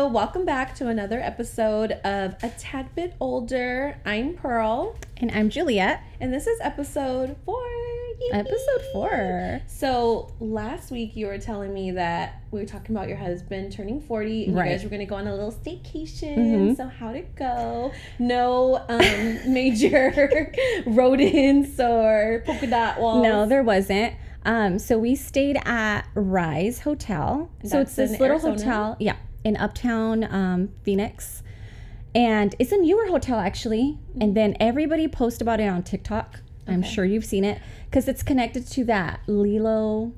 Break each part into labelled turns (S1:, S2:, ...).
S1: So welcome back to another episode of A Tad Bit Older. I'm Pearl.
S2: And I'm Juliette.
S1: And this is episode 4. Yay.
S2: Episode 4.
S1: So last week you were telling me that we were talking about your husband turning 40 and
S2: right.
S1: You guys were going to go on a little staycation. Mm-hmm. So how'd it go? No major rodents or polka dot walls?
S2: No, there wasn't. So we stayed at Rise Hotel. So it's this little hotel. Yeah. In Uptown Phoenix. And it's a newer hotel, actually. Mm-hmm. And then everybody posts about it on TikTok. I'm sure you've seen it. Because it's connected to that Lilo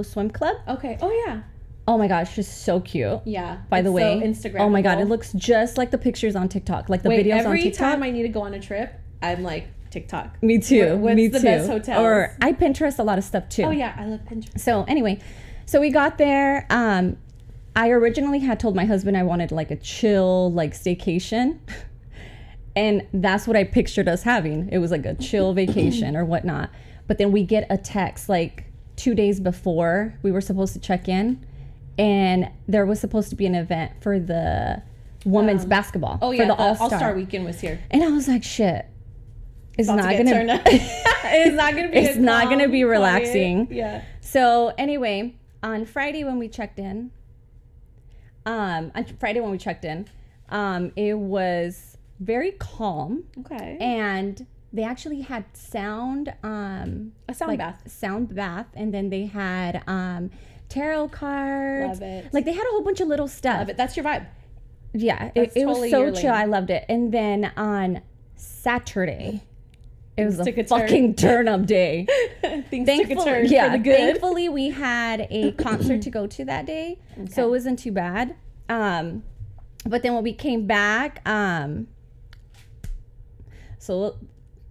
S2: Swim Club.
S1: Okay. Oh, yeah.
S2: Oh, my gosh. It's so cute.
S1: Yeah.
S2: By the way.
S1: So Instagram.
S2: Oh, my God. It looks just like the pictures on TikTok. Like the videos on TikTok.
S1: Every time I need to go on a trip, I'm like, TikTok.
S2: Me too.
S1: What's the best hotels?
S2: Or I Pinterest a lot of stuff, too.
S1: Oh, yeah. I love Pinterest.
S2: So, anyway. So, we got there. I originally had told my husband I wanted like a chill, like staycation. And that's what I pictured us having. It was like a chill vacation or whatnot. But then we get a text like 2 days before we were supposed to check in. And there was supposed to be an event for the women's basketball.
S1: Oh, yeah.
S2: For the
S1: All-Star weekend was here.
S2: And I was like, shit. It's not going to
S1: It's not going to be
S2: It's not going to be relaxing.
S1: Quiet. Yeah.
S2: So anyway, on Friday when we checked in, it was very calm.
S1: Okay.
S2: And they actually had sound,
S1: a sound bath.
S2: Sound bath. And then they had tarot cards.
S1: Love it.
S2: Like they had a whole bunch of little stuff.
S1: Love it. That's your vibe.
S2: Yeah. It was so chill. I loved it. And then on Saturday, it was a fucking turn-up day.
S1: Things took a turn for the good.
S2: Thankfully, we had a concert to go to that day, so it wasn't too bad. But then when we came back, so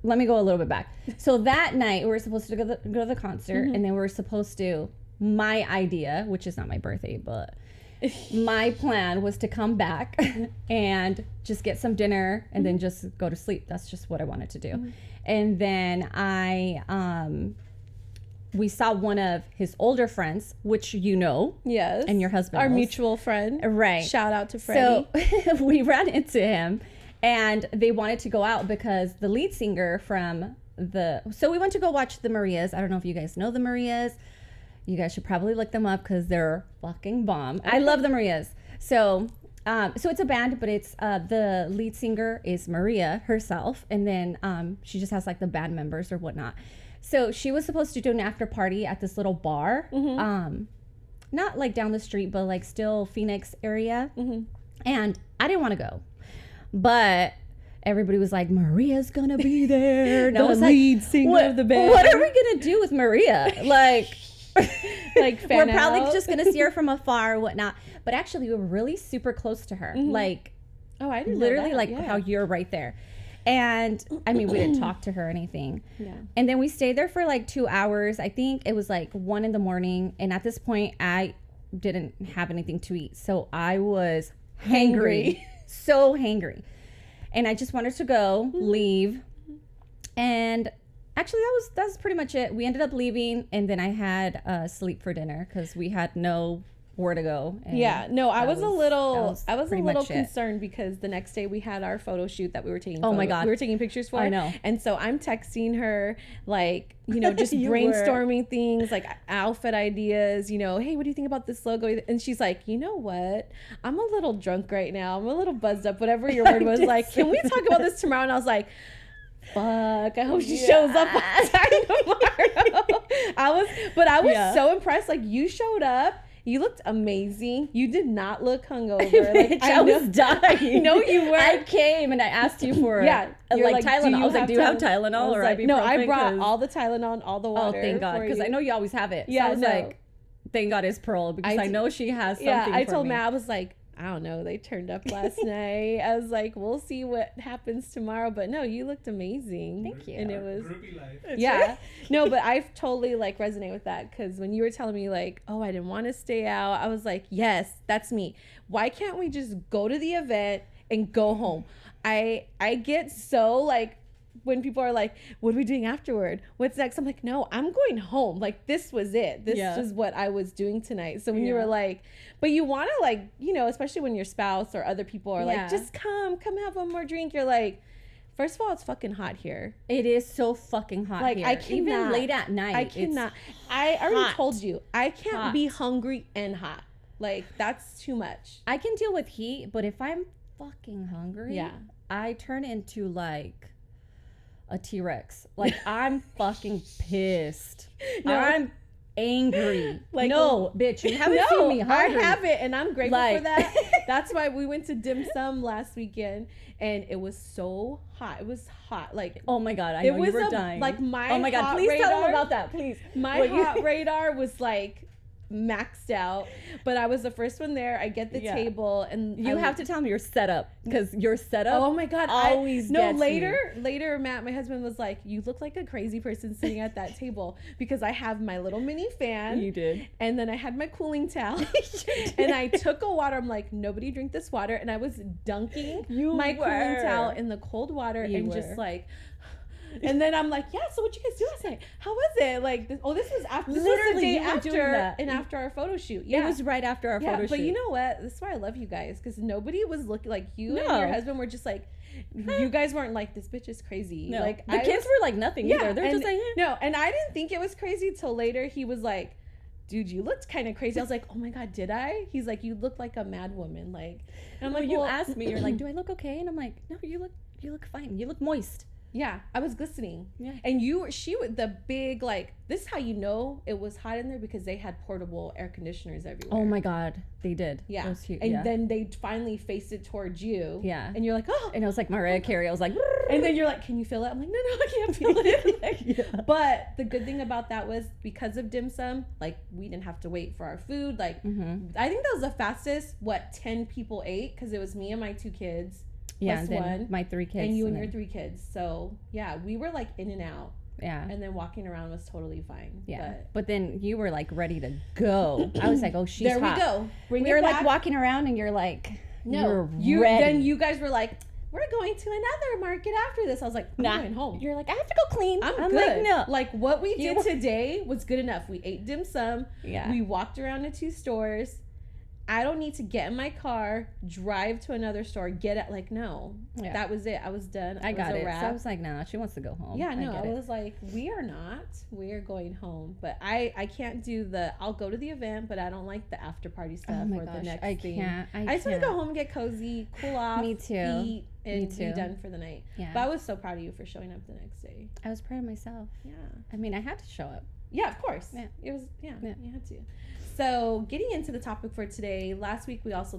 S2: let me go a little bit back. So that night, we were supposed to go to the concert, and then we were supposed to, my idea, which is not my birthday, but my plan was to come back and just get some dinner and then just go to sleep. That's just what I wanted to do. And then we saw one of his older friends, which you know.
S1: Yes.
S2: And your husband
S1: Our
S2: knows.
S1: mutual friend.
S2: Right.
S1: Shout out to Freddie.
S2: So we ran into him and they wanted to go out because the lead singer from so we went to go watch the Marias. I don't know if you guys know the Marias. You guys should probably look them up because they're fucking bomb. Okay. I love the Marias. So it's a band, but it's the lead singer is Maria herself, and then she just has like the band members or whatnot. So she was supposed to do an after party at this little bar, not like down the street, but like still Phoenix area. And I didn't want to go, but everybody was like, Maria's gonna be there. And I was
S1: lead singer of the band.
S2: What are we gonna do with Maria? Like.
S1: Like
S2: we're probably just gonna see her from afar or whatnot, but actually we were really super close to her. Like,
S1: oh, I didn't
S2: literally
S1: know that.
S2: like how you're right there. And I mean, we didn't talk to her or anything. Yeah. And then we stayed there for like 2 hours. I think it was like 1 a.m. And at this point, I didn't have anything to eat, so I was hangry, so hangry, and I just wanted to go leave. And actually, that was pretty much it. We ended up leaving, and then I had sleep for dinner because we had nowhere to go.
S1: Yeah, no, I was a little concerned because the next day we had our photo shoot that we were taking.
S2: Oh my God,
S1: we were taking pictures for.
S2: I know.
S1: And so I'm texting her, like, you know, just brainstorming things, like outfit ideas. You know, hey, what do you think about this logo? And she's like, you know what? I'm a little drunk right now. I'm a little buzzed up. Whatever your word was, like, can we talk about this tomorrow? And I was like, fuck, I hope she shows up on time tomorrow. I was so impressed. Like, you showed up, you looked amazing. You did not look hungover. Like,
S2: I was dying.
S1: No, you were.
S2: I came and I asked you for like Tylenol. I was like, do you have Tylenol or ibuprofen?
S1: No, I brought all the Tylenol and all the water.
S2: Oh, thank God, because I know you always have it. So I was like, thank God it's Pearl, because I know she has something for me.
S1: Yeah, I told Matt, I was like, I don't know, they turned up last night. I was like, we'll see what happens tomorrow. But no, you looked amazing.
S2: Thank you.
S1: And it was
S3: groupie life.
S1: Yeah. No, but I totally like resonate with that, because when you were telling me like, oh, I didn't want to stay out, I was like, yes, that's me. Why can't we just go to the event and go home? I get so like when people are like, what are we doing afterward? What's next? I'm like, no, I'm going home. Like, this was it. This is what I was doing tonight. So when you were like, but you want to like, you know, especially when your spouse or other people are like, just come have one more drink. You're like, first of all, it's fucking hot here.
S2: It is so fucking hot
S1: like,
S2: here.
S1: I cannot,
S2: even late at night.
S1: I cannot. I already told you, I can't be hungry and hot. Like, that's too much.
S2: I can deal with heat, but if I'm fucking hungry, I turn into like a T-Rex. Like, I'm fucking pissed. I'm angry. Like, no, bitch, you haven't seen me hungry.
S1: I haven't, and I'm grateful for that. That's why we went to dim sum last weekend, and it was so hot. It was hot. Like,
S2: oh my God, I know you were dying.
S1: Like, my
S2: oh my God, please
S1: radar,
S2: tell them about that, please.
S1: My hot radar was like maxed out, but I was the first one there. I get the table, and
S2: you have to tell them your setup, because your setup
S1: oh my God
S2: always gets
S1: later Matt, my husband, was like, you look like a crazy person sitting at that table, because I have my little mini fan.
S2: You did.
S1: And then I had my cooling towel and I took a water. I'm like, nobody drink this water, and I was dunking my cooling towel in the cold water just like. And then I'm like, yeah, so what you guys do last night? How was it? Like, this was after, this was the day after, and after our photo shoot. Yeah.
S2: It was right after our photo shoot.
S1: But you know what? This is why I love you guys, because nobody was looking like you and your husband were just like, you guys weren't like, this bitch is crazy.
S2: No.
S1: Like,
S2: the kids were like nothing either. They're just like,
S1: no, and I didn't think it was crazy till later. He was like, dude, you looked kind of crazy. I was like, oh my God, did I? He's like, you look like a mad woman. Like, and I'm like,
S2: you asked me, you're like, do I look okay? And I'm like, no, you look fine. You look moist.
S1: Yeah, I was glistening.
S2: Yeah.
S1: And she was the big, like, this is how you know it was hot in there, because they had portable air conditioners everywhere.
S2: Oh my God, they did.
S1: Yeah. And then they finally faced it towards you.
S2: Yeah.
S1: And you're like, oh.
S2: And it was like Mariah Carey. I was like,
S1: and then you're like, can you feel it? I'm like, no, I can't feel it. But the good thing about that was, because of dim sum, like, we didn't have to wait for our food. Like, I think that was the fastest, 10 people ate, because it was me and my 2 kids.
S2: Yeah, and then my 3 kids.
S1: And you and your 3 kids. So, yeah, we were like in and out.
S2: Yeah.
S1: And then walking around was totally fine.
S2: Yeah. But then you were like ready to go. I was like, oh, she's
S1: there
S2: hot.
S1: We go.
S2: We were like walking around, and you're like,
S1: no,
S2: you're ready.
S1: Then you guys were like, we're going to another market after this. I was like, I'm going home.
S2: You're like, I have to go clean.
S1: I'm good.
S2: like, no.
S1: Like, what we did today was good enough. We ate dim sum.
S2: Yeah.
S1: We walked around to 2 stores. I don't need to get in my car, drive to another store, get it. Like, no, that was it. I was done.
S2: I got it. So I was like, nah, she wants to go home.
S1: Yeah, no, I was like, we are not. We are going home. But I can't do I'll go to the event, but I don't like the after party stuff or the next thing. I just want to go home and get cozy, cool off.
S2: Me too.
S1: Eat, and be done for the night. Yeah. But I was so proud of you for showing up the next day.
S2: I was proud of myself.
S1: Yeah.
S2: I mean, I had to show up.
S1: Yeah, of course. Yeah. It was, you had to. So getting into the topic for today, last week we also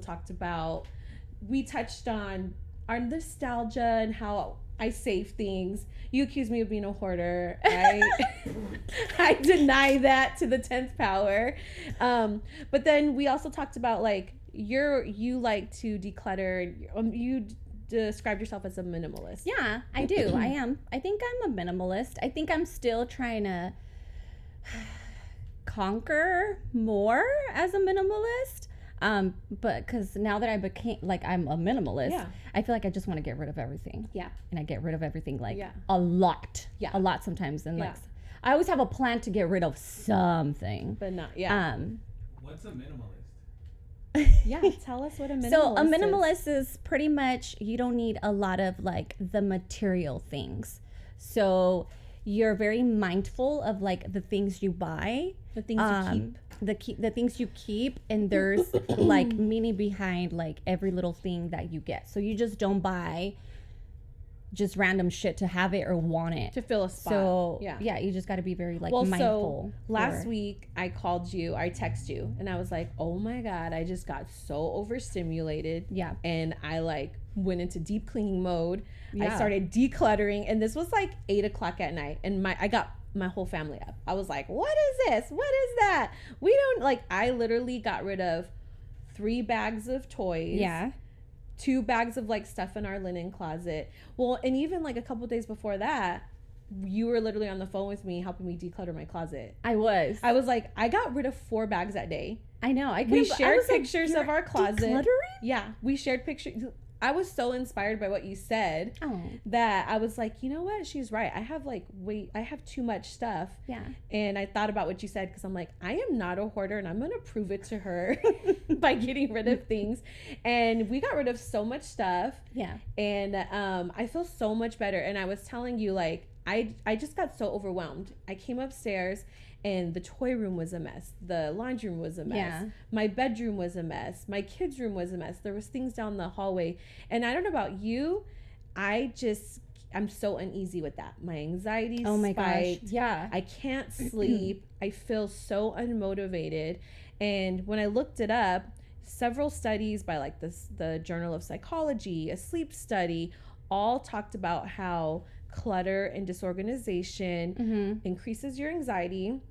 S1: we touched on our nostalgia and how I save things. You accused me of being a hoarder. I deny that to the 10th power. But then we also talked about like you like to declutter. You described yourself as a minimalist.
S2: Yeah, I do. I am. I think I'm a minimalist. I think I'm still trying to conquer more as a minimalist, but because now that I became like I'm a minimalist, I feel like I just want to get rid of everything. And I get rid of everything like a lot sometimes, and like I always have a plan to get rid of something,
S1: but not
S3: what's a minimalist?
S1: Tell us what a minimalist is.
S2: So a minimalist is pretty much, you don't need a lot of like the material things, so you're very mindful of like the things you buy,
S1: the things you keep,
S2: the things you keep, and there's like meaning behind like every little thing that you get. So you just don't buy just random shit to have it or want it
S1: to fill a spot.
S2: So you just got to be very like mindful.
S1: So last week I called you, I texted you, and I was like, oh my God, I just got so overstimulated. And I like went into deep cleaning mode. I started decluttering, and this was like 8:00 at night, and I got my whole family up. I was like, what is this? What is that? We don't like, I literally got rid of 3 bags of toys. 2 bags of like stuff in our linen closet. Well, and even like a couple days before that, you were literally on the phone with me helping me declutter my closet.
S2: I was
S1: like, I got rid of 4 bags that day.
S2: I know.
S1: We shared pictures of our closet.
S2: Decluttering?
S1: Yeah, we shared pictures. I was so inspired by what you said that I was like, you know what? She's right. I have I have too much stuff.
S2: Yeah.
S1: And I thought about what you said because I'm like, I am not a hoarder and I'm going to prove it to her by getting rid of things. And we got rid of so much stuff.
S2: Yeah.
S1: And I feel so much better. And I was telling you, like, I just got so overwhelmed. I came upstairs and the toy room was a mess. The laundry room was a mess.
S2: Yeah.
S1: My bedroom was a mess. My kids' room was a mess. There was things down the hallway. And I don't know about you, I'm so uneasy with that. My anxiety spiked.
S2: Gosh. Yeah.
S1: I can't sleep. I feel so unmotivated. And when I looked it up, several studies by like the Journal of Psychology, a sleep study, all talked about how clutter and disorganization increases your anxiety,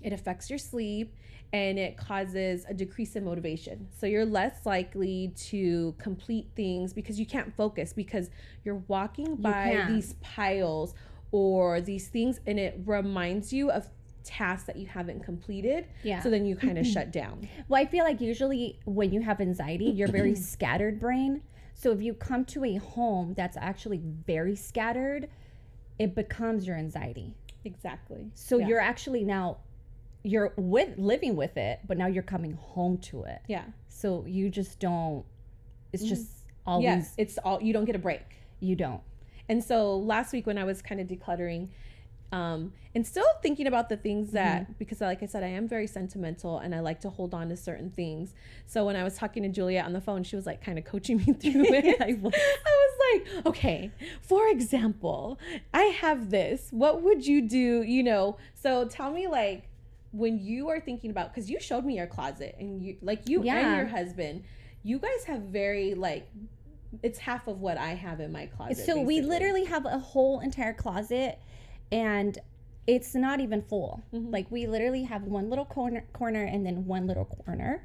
S1: it affects your sleep, and it causes a decrease in motivation. So you're less likely to complete things because you can't focus because you're walking by these piles or these things, and it reminds you of tasks that you haven't completed. Yeah. So then you kind of shut down.
S2: Well, I feel like usually when you have anxiety, you're very scattered brain. So if you come to a home that's actually very scattered, it becomes your anxiety.
S1: Exactly.
S2: So you're actually now, you're living with it, but now you're coming home to it.
S1: Yeah.
S2: So you just don't, it's just always.
S1: Yes, it's all, you don't get a break.
S2: You don't.
S1: And so last week when I was kind of decluttering, and still thinking about the things that, because like I said, I am very sentimental and I like to hold on to certain things. So when I was talking to Juliette on the phone, she was like kind of coaching me through it. I was like, okay, for example, I have this, what would you do? You know, so tell me, like, when you are thinking about, because you showed me your closet and you and your husband, you guys have very like, it's half of what I have in my closet.
S2: So basically. We literally have a whole entire closet. And it's not even full. Like we literally have one little corner and then one little corner.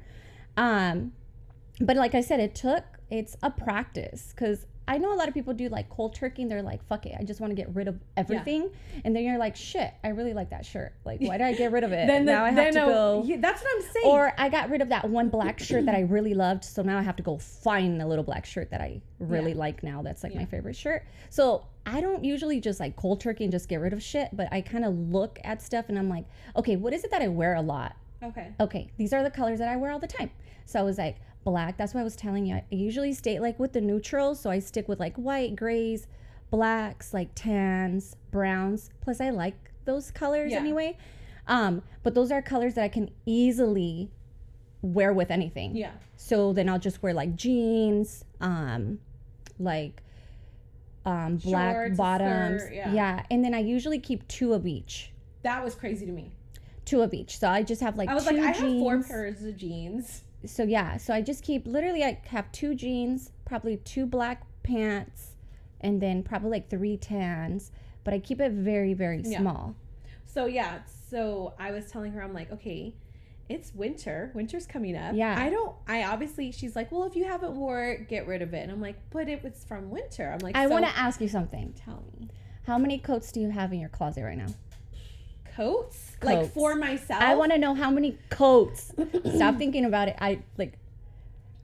S2: But like I said, it's a practice because I know a lot of people do like cold turkey and they're like, fuck it, I just want to get rid of everything. Yeah. And then you're like, shit, I really like that shirt. Like, why did I get rid of it? Now I have to go.
S1: Yeah, that's what I'm saying.
S2: Or I got rid of that one black shirt that I really loved. So now I have to go find a little black shirt that I really like now. That's like my favorite shirt. So I don't usually just like cold turkey and just get rid of shit, but I kind of look at stuff and I'm like, okay, what is it that I wear a lot? Okay, these are the colors that I wear all the time. So I was like, black. That's why I was telling you. I usually stay like with the neutrals. So I stick with like white, grays, blacks, like tans, browns. Plus I like those colors anyway. But those are colors that I can easily wear with anything. Yeah. So then I'll just wear like jeans, black shorts, bottoms. Skirt, yeah. And then I usually keep 2 of each.
S1: That was crazy to me.
S2: 2 of each. So I just have like 2 jeans.
S1: I have 4 pairs of jeans.
S2: So yeah, so I just keep literally I have 2 jeans, probably 2 black pants, and then probably like 3 tans, but I keep it very, very small.
S1: So I was telling her, I'm like, okay, it's winter's coming up.
S2: Yeah.
S1: She's like, well, if you haven't wore it, get rid of it. And I'm like, but it was from winter. I'm like,
S2: I want to ask you something.
S1: Tell me.
S2: How many coats do you have in your closet right now?
S1: Coats? Like for myself?
S2: I want to know how many coats. Stop thinking about it.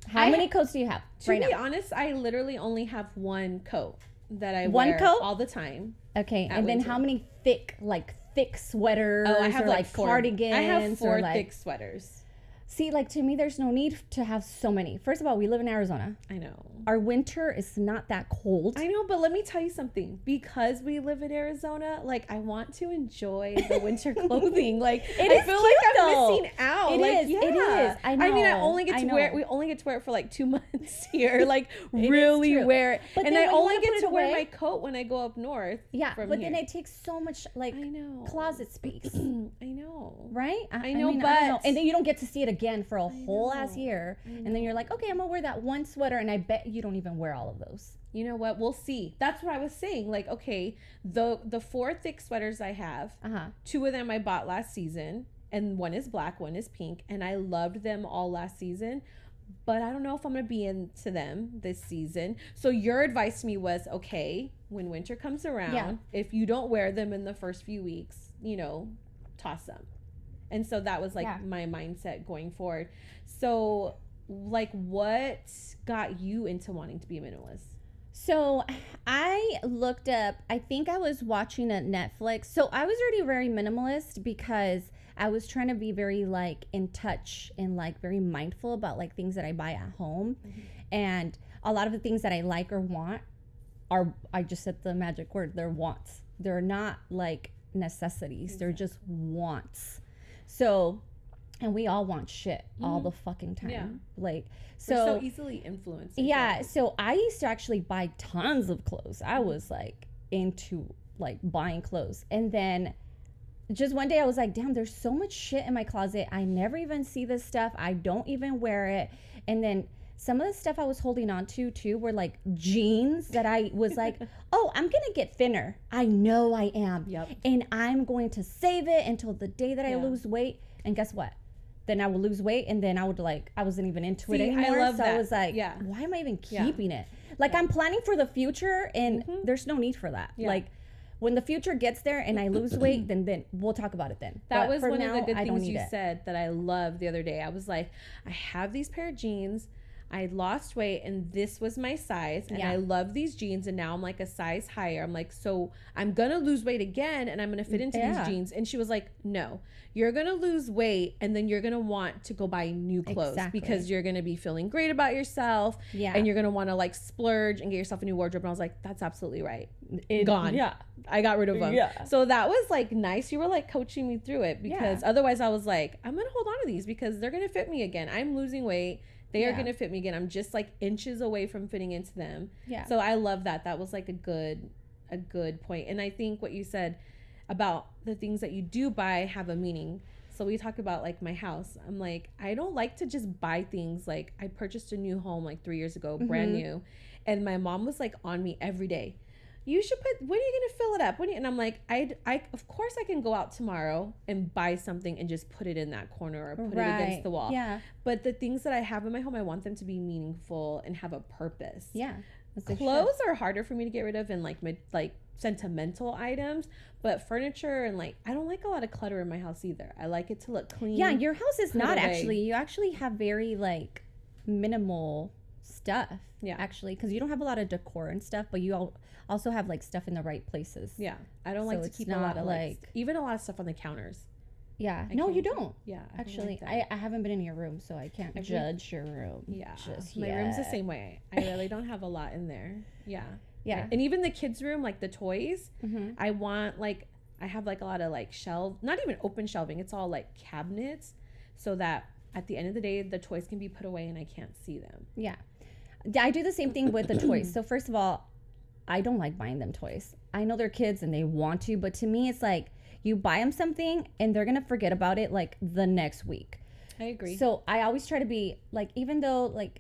S2: How many coats do you have right now?
S1: To be honest, I literally only have 1 coat that I wear all the time.
S2: Okay, and then how many thick sweaters?
S1: Oh, I have
S2: like 4 cardigans.
S1: I have 4 thick sweaters.
S2: See, like to me, there's no need to have so many. First of all, we live in Arizona.
S1: I know.
S2: Our winter is not that cold.
S1: I know, but let me tell you something. Because we live in Arizona, like I want to enjoy the winter clothing. Like I feel like I'm missing out. It is. I know. I mean, we only get to wear it for like 2 months here. Like really wear it. But and I only get to wear my coat when I go up north.
S2: Yeah, but then it takes so much like closet space.
S1: I know.
S2: Right?
S1: I know, but
S2: and then you don't get to see it again for a whole ass year. And then you're like, okay, I'm gonna wear that one sweater, and I bet you don't even wear all of those.
S1: You know what? We'll see. That's what I was saying. Like, okay, the 4 thick sweaters I have, 2 of them I bought last season, and one is black, one is pink, and I loved them all last season. But I don't know if I'm gonna be into them this season. So your advice to me was, okay, when winter comes around, if you don't wear them in the first few weeks, toss them. And so that was like my mindset going forward. So like, what got you into wanting to be a minimalist?
S2: So I looked up, I think I was watching a Netflix. So I was already very minimalist because I was trying to be very like in touch and like very mindful about like things that I buy at home. And a lot of the things that I like or want are, I just said the magic word, they're wants. They're not like necessities. They're just wants. So, and we all want shit all the fucking time.
S1: Yeah.
S2: Like,
S1: We're
S2: so
S1: so easily influenced.
S2: yeah. So I used to actually buy tons of clothes. I was like into like buying clothes. And then just one day I was like, damn, there's so much shit in my closet. I never even see this stuff. I don't even wear it. And then some of the stuff I was holding on to too were like jeans that I was like, oh, I'm going to get thinner. I know I am.
S1: Yep.
S2: And I'm going to save it until the day that I lose weight. And guess what? Then I would lose weight, and then I would like, I wasn't even into it anymore.
S1: I love
S2: so
S1: that.
S2: I was like,
S1: Yeah.
S2: why am I even keeping it? Like I'm planning for the future, and there's no need for that.
S1: Yeah.
S2: Like when the future gets there and I lose weight, then we'll talk about it then.
S1: That
S2: But
S1: was
S2: for
S1: one of the
S2: now,
S1: good
S2: I don't
S1: things
S2: need
S1: you
S2: it.
S1: said that I loved the other day. I was like, I have these pair of jeans. I lost weight and this was my size, and I love these jeans, and now I'm like a size higher. I'm like, so I'm gonna lose weight again and I'm gonna fit into these jeans. And she was like, no, you're gonna lose weight and then you're gonna want to go buy new clothes because you're gonna be feeling great about yourself, and you're gonna want to like splurge and get yourself a new wardrobe. And I was like, that's absolutely right. Gone.
S2: Yeah.
S1: I got rid of them.
S2: Yeah.
S1: So that was like nice. You were like coaching me through it, because otherwise I was like, I'm gonna hold on to these because they're gonna fit me again. I'm losing weight. They are going to fit me again. I'm just like inches away from fitting into them. Yeah. So I love that. That was like a good point. And I think what you said about the things that you do buy have a meaning. So we talk about like my house. I'm like, I don't like to just buy things. Like I purchased a new home like 3 years ago, brand new. And my mom was like on me every day. You should put, when are you going to fill it up? And I'm like, I of course I can go out tomorrow and buy something and just put it in that corner or put it against the wall. Yeah. But the things that I have in my home, I want them to be meaningful and have a purpose. Yeah. Clothes are harder for me to get rid of, and like sentimental items, but furniture and like, I don't like a lot of clutter in my house either. I like it to look clean.
S2: Yeah. Your house is not actually, you actually have very like minimal stuff. Yeah. Actually, because you don't have a lot of decor and stuff, but you also have like stuff in the right places.
S1: Yeah. I don't like to keep a lot of like even a lot of stuff on the counters.
S2: Yeah. No, you don't.
S1: Yeah.
S2: Actually, I haven't been in your room, so I can't judge your room. Yeah.
S1: My room's the same way. I really don't have a lot in there. Yeah. Yeah. And even the kids' room, like the toys, I want like, I have like a lot of like not even open shelving. It's all like cabinets, so that at the end of the day, the toys can be put away and I can't see them.
S2: Yeah. I do the same thing with the toys. So first of all, I don't like buying them toys. I know they're kids and they want to, but to me, it's like you buy them something and they're going to forget about it like the next week.
S1: I agree.
S2: So I always try to be like, even though like,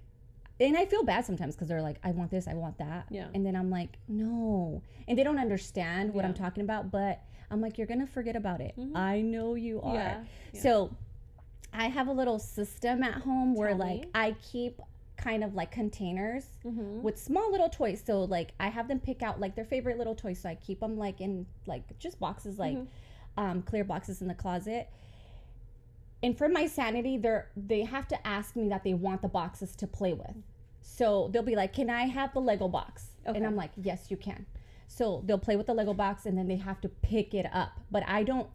S2: and I feel bad sometimes because they're like, I want this, I want that. Yeah. And then I'm like, no. And they don't understand what I'm talking about, but I'm like, you're going to forget about it. I know you are. Yeah. So I have a little system at home where like I keep kind of like containers with small little toys. So like I have them pick out like their favorite little toys. So I keep them like in like just boxes, like clear boxes in the closet. And for my sanity, they have to ask me that they want the boxes to play with. So they'll be like, can I have the Lego box? Okay. And I'm like, yes, you can. So they'll play with the Lego box and then they have to pick it up. But I don't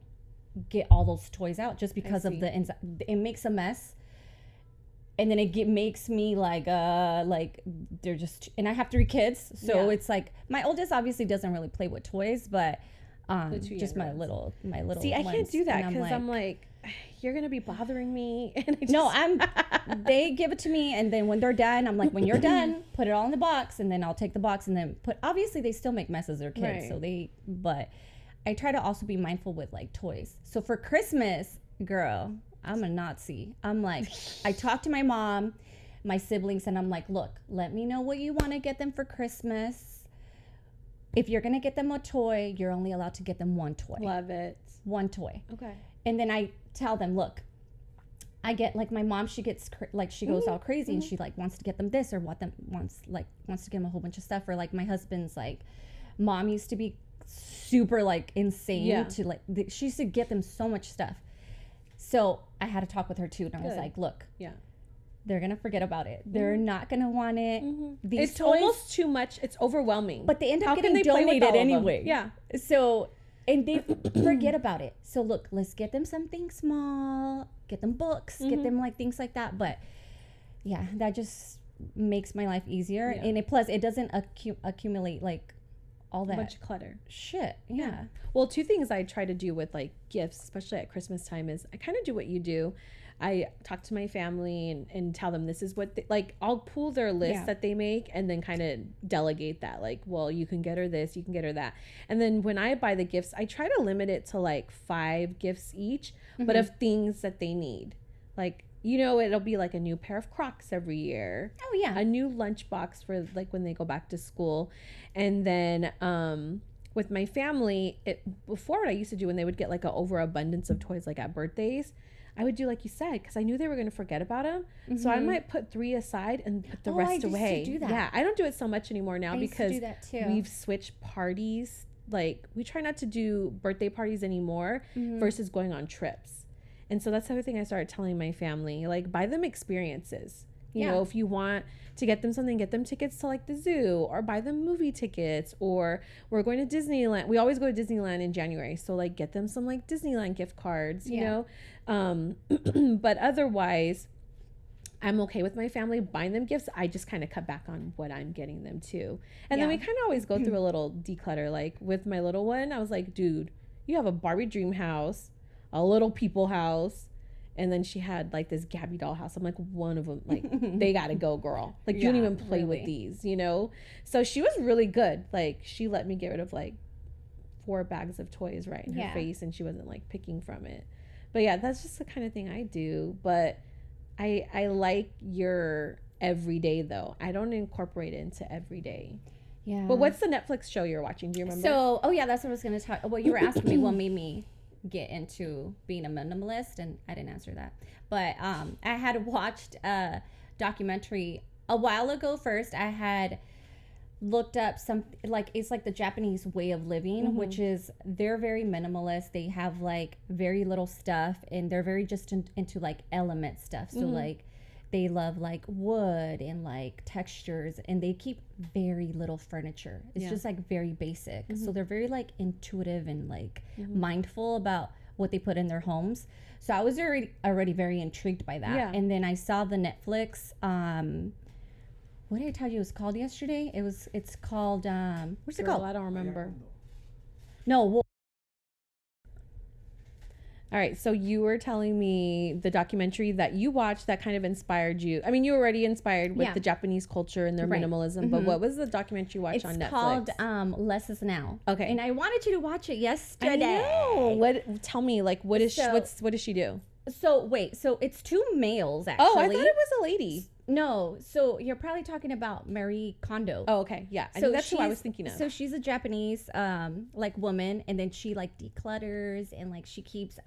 S2: get all those toys out just because of the inside. It makes a mess. And then it makes me like they're just, and I have 3 kids. So it's like, my oldest obviously doesn't really play with toys, but just my little
S1: See, I can't do that because I'm like, you're going to be bothering me. And
S2: they give it to me. And then when they're done, I'm like, when you're done, put it all in the box. And then I'll take the box and then obviously they still make messes. They're kids. Right. But I try to also be mindful with like toys. So for Christmas, girl, I'm a Nazi. I'm like, I talk to my mom, my siblings, and I'm like, look, let me know what you want to get them for Christmas. If you're going to get them a toy, you're only allowed to get them one toy.
S1: Love it.
S2: One toy.
S1: Okay.
S2: And then I tell them, look, I get like my mom, she gets like, she goes all crazy and she like wants to get them this or wants to get them a whole bunch of stuff. Or like my husband's like, mom used to be super like insane to like, she used to get them so much stuff. So I had to talk with her too. And I was like, look, they're gonna forget about it. They're not gonna want it.
S1: It's toys, almost too much. It's overwhelming.
S2: But they end up getting donated anyway.
S1: Yeah.
S2: So, and they forget about it. So look, let's get them something small. Get them books. Get them like things like that. But yeah, that just makes my life easier. Yeah. And plus, it doesn't accumulate like all that
S1: bunch of clutter
S2: shit. Yeah.
S1: Well, two things I try to do with like gifts, especially at Christmas time, is I kind of do what you do. I talk to my family and tell them this is what they, like, I'll pull their list that they make and then kind of delegate that, like, well, you can get her this, you can get her that. And then when I buy the gifts, I try to limit it to like 5 gifts each, but of things that they need. Like, you know, it'll be like a new pair of Crocs every year.
S2: Oh yeah.
S1: A new lunchbox for like when they go back to school. And then with my family, before what I used to do when they would get like an overabundance of toys like at birthdays, I would do like you said, because I knew they were going to forget about them. So I might put 3 aside and put the rest away.
S2: I used to do that.
S1: Yeah, I don't do it so much anymore now because
S2: do that too.
S1: We've switched parties. Like, we try not to do birthday parties anymore versus going on trips. And so that's the other thing I started telling my family, like, buy them experiences. You know, if you want to get them something, get them tickets to like the zoo, or buy them movie tickets, or we're going to Disneyland. We always go to Disneyland in January. So like get them some like Disneyland gift cards, you know? But otherwise I'm okay with my family buying them gifts. I just kind of cut back on what I'm getting them too. And then we kind of always go through a little declutter. Like with my little one, I was like, dude, you have a Barbie dream house, a little people house, and then she had like this Gabby doll house. I'm like, one of them, like, they gotta go, girl. Like, you don't even play with these, you know? So she was really good. Like, she let me get rid of like 4 bags of toys right in her face, and she wasn't like picking from it. But yeah, that's just the kind of thing I do. But I like your everyday though. I don't incorporate it into everyday. Yeah. But what's the Netflix show you're watching? Do you remember?
S2: So, that's what I was gonna talk. Well, you were asking me what made me get into being a minimalist, and I didn't answer that. But I had watched a documentary a while ago. First, I had looked up some, like, it's like the Japanese way of living, which is they're very minimalist. They have like very little stuff, and they're very just into like element stuff. So like they love like wood and like textures, and they keep very little furniture. It's just like very basic. So they're very like intuitive and like mindful about what they put in their homes. So I was already very intrigued by that. Yeah. And then I saw the Netflix, what did I tell you it was called yesterday? It's called, what's it called?
S1: I don't remember.
S2: No.
S1: All right, so you were telling me the documentary that you watched that kind of inspired you. I mean, you were already inspired with the Japanese culture and their minimalism, but what was the documentary you watched on Netflix?
S2: It's called Less Is Now.
S1: Okay.
S2: And I wanted you to watch it yesterday.
S1: I know. Tell me, like, what does she do?
S2: So it's 2 males, actually.
S1: Oh, I thought it was a lady.
S2: No, so you're probably talking about Marie Kondo.
S1: Oh, okay, yeah. I think that's who I was thinking of.
S2: So she's a Japanese like woman, and then she like declutters, and like she keeps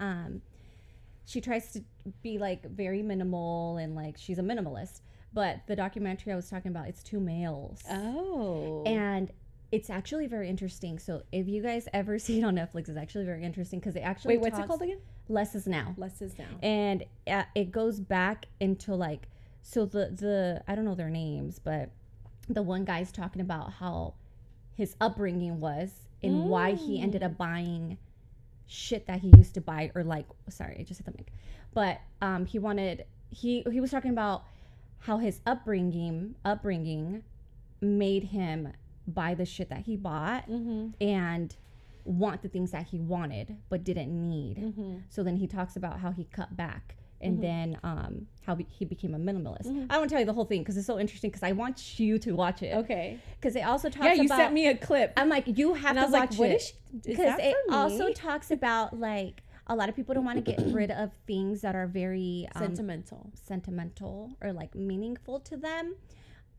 S2: she tries to be like very minimal, and like she's a minimalist. But the documentary I was talking about, it's 2 males.
S1: Oh.
S2: And it's actually very interesting. So if you guys ever see it on Netflix, it's actually very interesting because it actually
S1: what's it called again?
S2: Less Is Now.
S1: Less Is Now.
S2: And it goes back into like, so the I don't know their names, but the one guy's talking about how his upbringing was and why he ended up buying shit that he used to buy, or like, sorry, I just hit the mic. But he was talking about how his upbringing made him buy the shit that he bought and want the things that he wanted but didn't need. So then he talks about how he cut back. And then how he became a minimalist. I don't want to tell you the whole thing because it's so interesting, because I want you to watch it.
S1: Okay.
S2: Because it also talks about...
S1: Yeah, you sent me a clip.
S2: I'm like, you have to watch it.
S1: Because
S2: it also talks about, like, a lot of people don't want to get rid of things that are very... sentimental or, like, meaningful to them.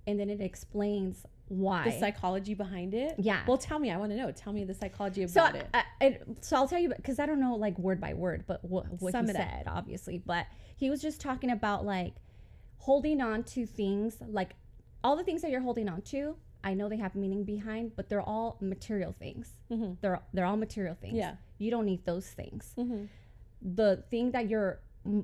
S2: And then it explains why.
S1: The psychology behind it?
S2: Yeah.
S1: Well, tell me. I want to know. Tell me the psychology about it.
S2: So I'll tell you, because I don't know like word by word, but what he said, obviously. But he was just talking about like holding on to things, like all the things that you're holding on to. I know they have meaning behind, but they're all material things. They're all material things. Yeah. You don't need those things. The thing that you're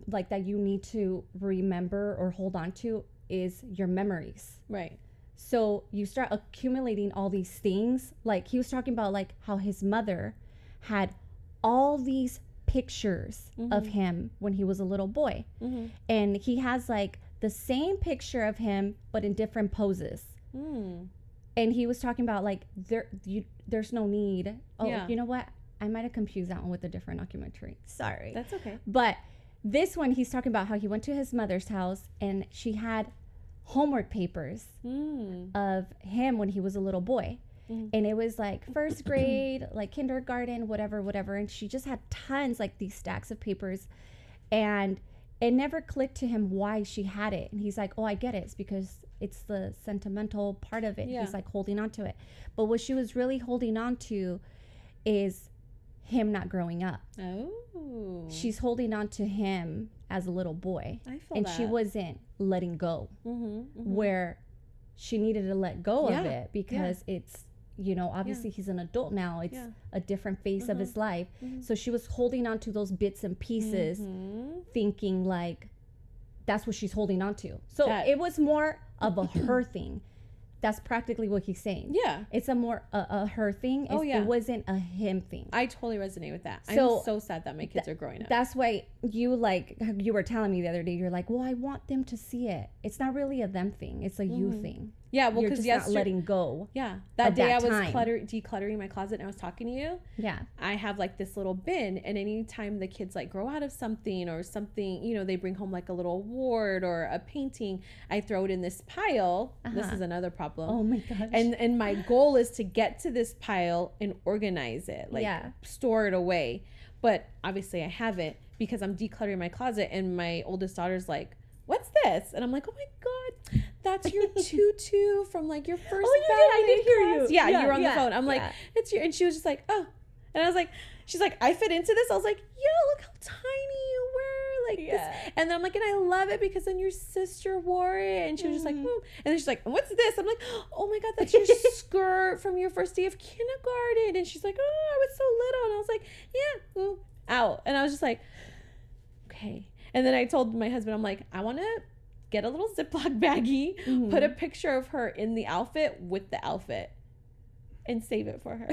S2: like that you need to remember or hold on to is your memories.
S1: Right.
S2: So you start accumulating all these things. Like he was talking about like how his mother had all these pictures of him when he was a little boy. And he has like the same picture of him but in different poses. And he was talking about like there's no need. You know what? I might have confused that one with a different documentary. Sorry.
S1: That's okay.
S2: But this one, he's talking about how he went to his mother's house and she had homework papers of him when he was a little boy. And it was like first grade, like kindergarten, whatever. And she just had tons, like these stacks of papers. And it never clicked to him why she had it. And he's like, oh, I get it. It's because it's the sentimental part of it. Yeah. He's like holding on to it. But what she was really holding on to is him not growing up.
S1: Oh.
S2: She's holding on to him as a little boy.
S1: I feel
S2: and
S1: that.
S2: she wasn't letting go. Where she needed to let go of it because it's, you know, obviously he's an adult now. It's a different phase of his life. So she was holding on to those bits and pieces, thinking like that's what she's holding on to. So it was more of a her thing. That's practically what he's saying. Yeah. It's a more a her thing. It wasn't a him thing.
S1: I totally resonate with that. So, I'm so sad that my kids are growing up.
S2: That's why you were telling me the other day, you're like, well, I want them to see it. It's not really a them thing. It's a you thing.
S1: Yeah, well,
S2: because not letting go.
S1: Yeah, that day I was decluttering my closet and I was talking to you. Yeah, I have like this little bin, and anytime the kids like grow out of something or something, you know, they bring home like a little award or a painting, I throw it in this pile. This is another problem.
S2: Oh my gosh!
S1: And my goal is to get to this pile and organize it, like store it away. But obviously I haven't because I'm decluttering my closet, and my oldest daughter's like, "What's this?" And I'm like, "Oh my god, that's your tutu from like your first."
S2: Oh, you did. I did hear you.
S1: Yeah, you were on the phone. I'm like, "It's your," and she was just like, "Oh," and I was like, "She's like, I fit into this." I was like, "Yeah, look how tiny you were, like this." And then I'm like, "And I love it because then your sister wore it," and she was just like, "Hmm." And then she's like, "What's this?" I'm like, "Oh my god, that's your skirt from your first day of kindergarten." And she's like, "Oh, I was so little," and I was like, "Yeah, out," and I was just like, "Okay." And then I told my husband, I'm like, I want to get a little Ziploc baggie, put a picture of her in the outfit with the outfit, and save it for her.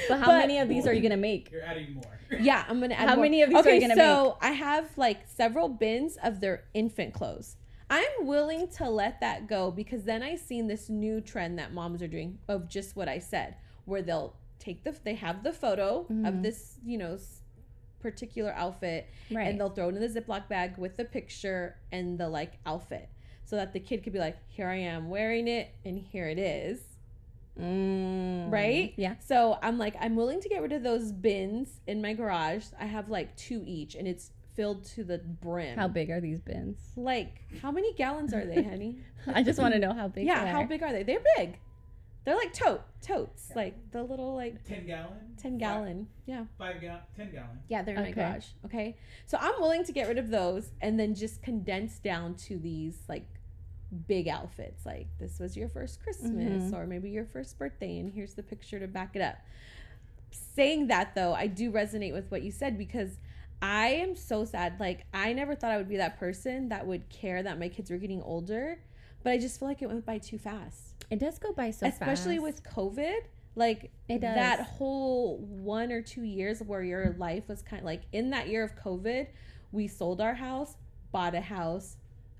S2: But how many of these are you going to make?
S3: You're adding more.
S1: Yeah, I'm going to add more.
S2: How many of these are you going to make?
S1: So I have like several bins of their infant clothes. I'm willing to let that go because then I seen this new trend that moms are doing of just what I said, where they have the photo of this, you know, particular outfit, and they'll throw it in the Ziploc bag with the picture and the like outfit, so that the kid could be like, here I am wearing it and here it is. Right?
S2: Yeah.
S1: So I'm like, I'm willing to get rid of those bins in my garage. I have like 2 each and it's filled to the brim.
S2: How big are these bins?
S1: Like, how many gallons are they, honey?
S2: I just want to know how big.
S1: Yeah, how big are they? They're big. They're like totes, like the little like
S3: 10 gallon.
S1: 10 gallon, yeah.
S3: 10 gallon.
S1: Yeah, they're in my garage. Okay, so I'm willing to get rid of those and then just condense down to these like big outfits. Like this was your first Christmas or maybe your first birthday, and here's the picture to back it up. Saying that though, I do resonate with what you said because I am so sad. Like I never thought I would be that person that would care that my kids were getting older, but I just feel like it went by too fast.
S2: It does go by so fast.
S1: Especially with COVID. Like
S2: it does.
S1: That whole 1 or 2 years where your life was kind of like in that year of COVID, we sold our house, bought a house,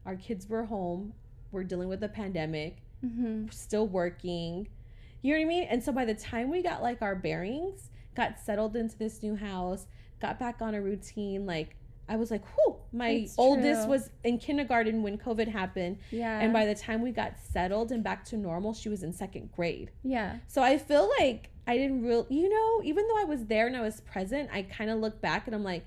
S1: our kids were home, we're dealing with the pandemic, still working. You know what I mean? And so by the time we got like our bearings, got settled into this new house, got back on a routine, like I was like, whew, my oldest was in kindergarten when COVID happened. Yeah. And by the time we got settled and back to normal, she was in 2nd grade. Yeah. So I feel like I didn't you know, even though I was there and I was present, I kind of look back and I'm like,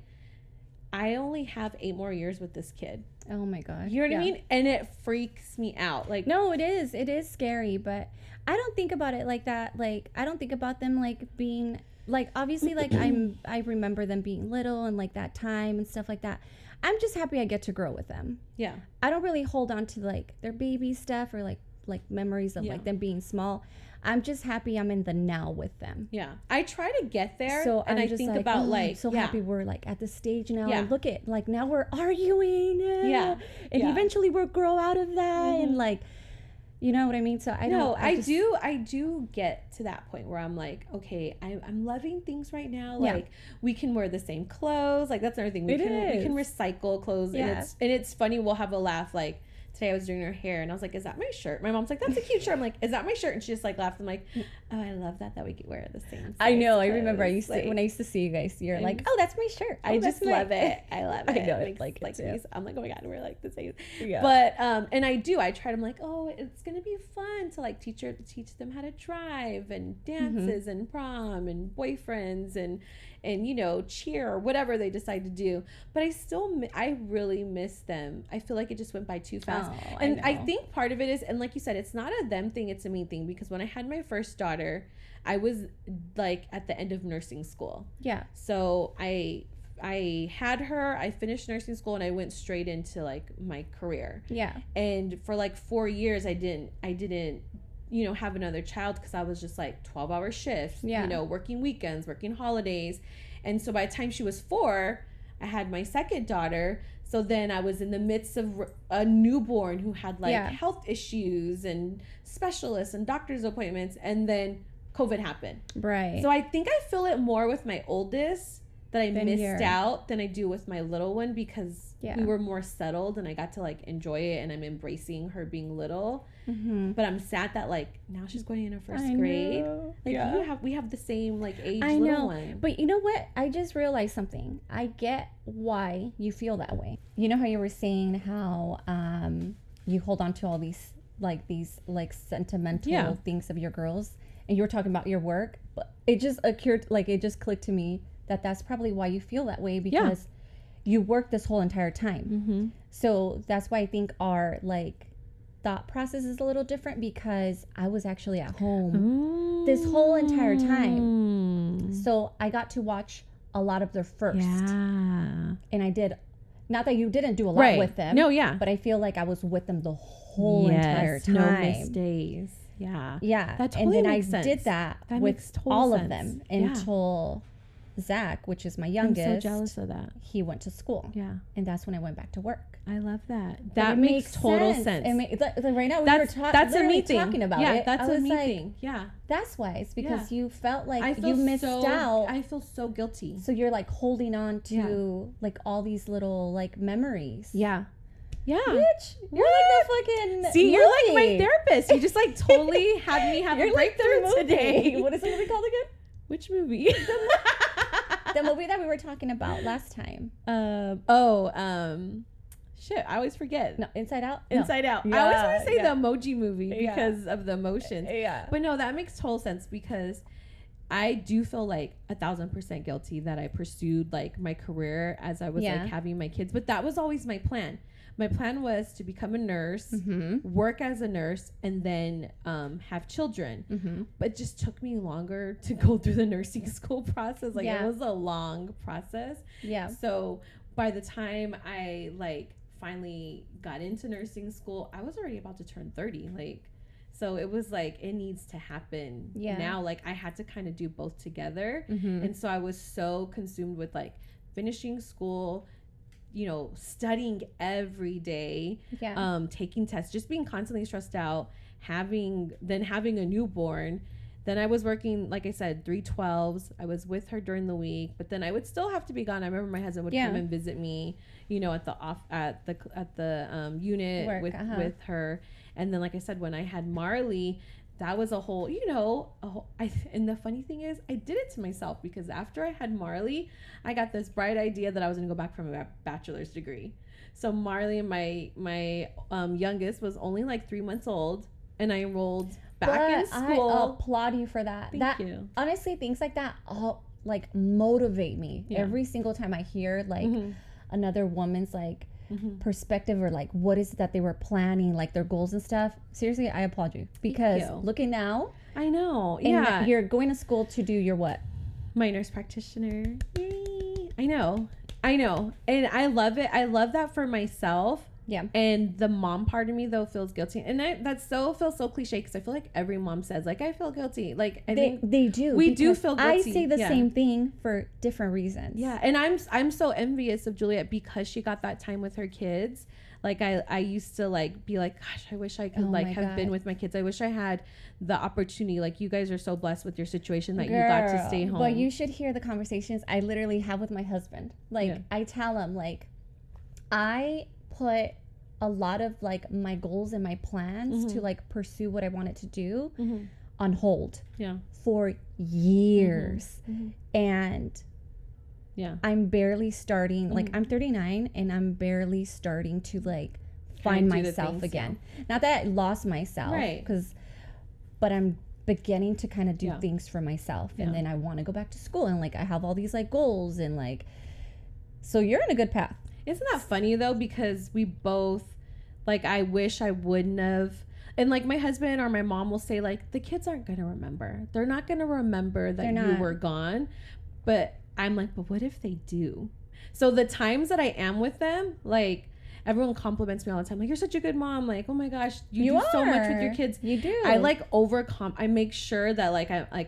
S1: I only have 8 more years with this kid.
S2: Oh my gosh.
S1: You know what I mean? And it freaks me out. Like,
S2: no, it is scary, but I don't think about it like that. Like, I don't think about them like being like, obviously, like I remember them being little and like that time and stuff like that. I'm just happy I get to grow with them. Yeah. I don't really hold on to like their baby stuff or like like memories of like them being small. I'm just happy I'm in the now with them.
S1: Yeah. I try to get there.
S2: So
S1: and I think about like,
S2: I'm so happy we're like at the stage now. And look at like now we're arguing. And eventually we'll grow out of that. And like, you know what I mean? So I do get to that point where I'm like, okay, I'm loving things right now. Like we can wear the same clothes. Like that's another thing. We can recycle clothes. And it's funny. We'll have a laugh. Like today I was doing her hair and I was like, is that my shirt? My mom's like, that's a cute shirt. I'm like, is that my shirt? And she just like laughed. I'm like, oh, I love that we could wear the same. I know. I remember when I used to see you guys, you're like, oh, that's my shirt.
S1: I just love it. I love it.
S2: I know. It's like
S1: I'm like, oh my God, we're like the same.
S2: Yeah.
S1: But, and I tried, I'm like, oh, it's going to be fun to like teach them how to drive and dances and prom and boyfriends and you know, cheer or whatever they decide to do. But I really miss them. I feel like it just went by too fast.
S2: Oh,
S1: and I think part of it is, and like you said, it's not a them thing, it's a me thing. Because when I had my first daughter, I was like at the end of nursing school. Yeah. So I had her, I finished nursing school and I went straight into like my career. Yeah. And for like 4 years, I didn't you know, have another child because I was just like 12-hour shifts, you know, working weekends, working holidays. And so by the time she was 4, I had my second daughter. So then I was in the midst of a newborn who had like health issues and specialists and doctor's appointments. And then COVID happened. Right. So I think I feel it more with my oldest that I missed out than I do with my little one because we were more settled and I got to like enjoy it and I'm embracing her being little. But I'm sad that like now she's going in her first grade. Like we have the same like age little one.
S2: But you know what? I just realized something. I get why you feel that way. You know how you were saying how you hold on to all these sentimental things of your girls and you were talking about your work, but it just clicked to me that that's probably why you feel that way because you worked this whole entire time. So that's why I think our like thought process is a little different because I was actually at home this whole entire time. So I got to watch a lot of their first. And I did, not that you didn't do a lot with them. No, but I feel like I was with them the whole entire time.
S1: No missed days. Yeah.
S2: Yeah. That totally makes sense. Did that with all of them until Zach, which is my youngest.
S1: I'm so jealous of that.
S2: He went to school. Yeah. And that's when I went back to work.
S1: I love that. That makes total sense.
S2: Right now, that's a me thing. Talking about it.
S1: That's a me thing. Yeah.
S2: That's why. It's because you felt like you missed out.
S1: I feel so guilty.
S2: So you're like holding on to like all these little like memories. Yeah. Yeah. Bitch, you're like the fucking
S1: See, you're like my therapist. You just like totally had me have a breakthrough today.
S2: What is the movie called again?
S1: Which movie?
S2: The movie that we were talking about last time.
S1: Shit, I always forget.
S2: No, Inside Out?
S1: Inside Out. Yeah, I always want to say the Emoji Movie because of the emotions. Yeah. But no, that makes total sense because I do feel like 1,000% guilty that I pursued like my career as I was like having my kids. But that was always my plan. My plan was to become a nurse, work as a nurse, and then have children. But it just took me longer to go through the nursing school process. Like it was a long process. Yeah. So by the time I like finally got into nursing school, I was already about to turn 30. Like, so it was like, it needs to happen now. Like I had to kind of do both together. And so I was so consumed with like finishing school, you know, studying every day, taking tests, just being constantly stressed out, having a newborn. Then I was working, like I said, 3/12s. I was with her during the week, but then I would still have to be gone. I remember my husband would come and visit me, you know, at the unit work, with her. And then, like I said, when I had Marley, that was a whole, you know, and the funny thing is, I did it to myself because after I had Marley, I got this bright idea that I was going to go back for my bachelor's degree. So Marley, my youngest, was only like 3 months old, and I enrolled back in school.
S2: I applaud you for that. Thank you. Honestly, things like that all like motivate me every single time I hear like another woman's like perspective or like what is it that they were planning, like their goals and stuff. Seriously, I applaud you because looking now,
S1: I know,
S2: and you're going to school to do your what?
S1: My nurse practitioner. Yay. I know, and I love it. I love that for myself,
S2: Yeah.
S1: And the mom part of me though feels guilty, and feels so cliche because I feel like every mom says like I feel guilty. Like I think
S2: they do.
S1: We do feel guilty.
S2: I say the same thing for different reasons.
S1: Yeah, and I'm so envious of Juliette because she got that time with her kids. Like I used to like be like, gosh, I wish I could have been with my kids. I wish I had the opportunity. Like you guys are so blessed with your situation that you got to stay home.
S2: But you should hear the conversations I literally have with my husband. Like I tell him like I put a lot of like my goals and my plans to like pursue what I wanted to do on hold for years. And I'm barely starting, like I'm 39 and I'm barely starting to like find myself again. Not that I lost myself, but I'm beginning to kind of do things for myself. And then I want to go back to school and like I have all these like goals and like, so you're in a good path.
S1: Isn't that funny though? Because we both, like, I wish I wouldn't have. And like my husband or my mom will say like, the kids aren't going to remember. They're not going to remember that you were gone. But I'm like, but what if they do? So the times that I am with them, like everyone compliments me all the time. Like, you're such a good mom. Like, oh my gosh, you do so much with your kids.
S2: You do.
S1: I like I make sure that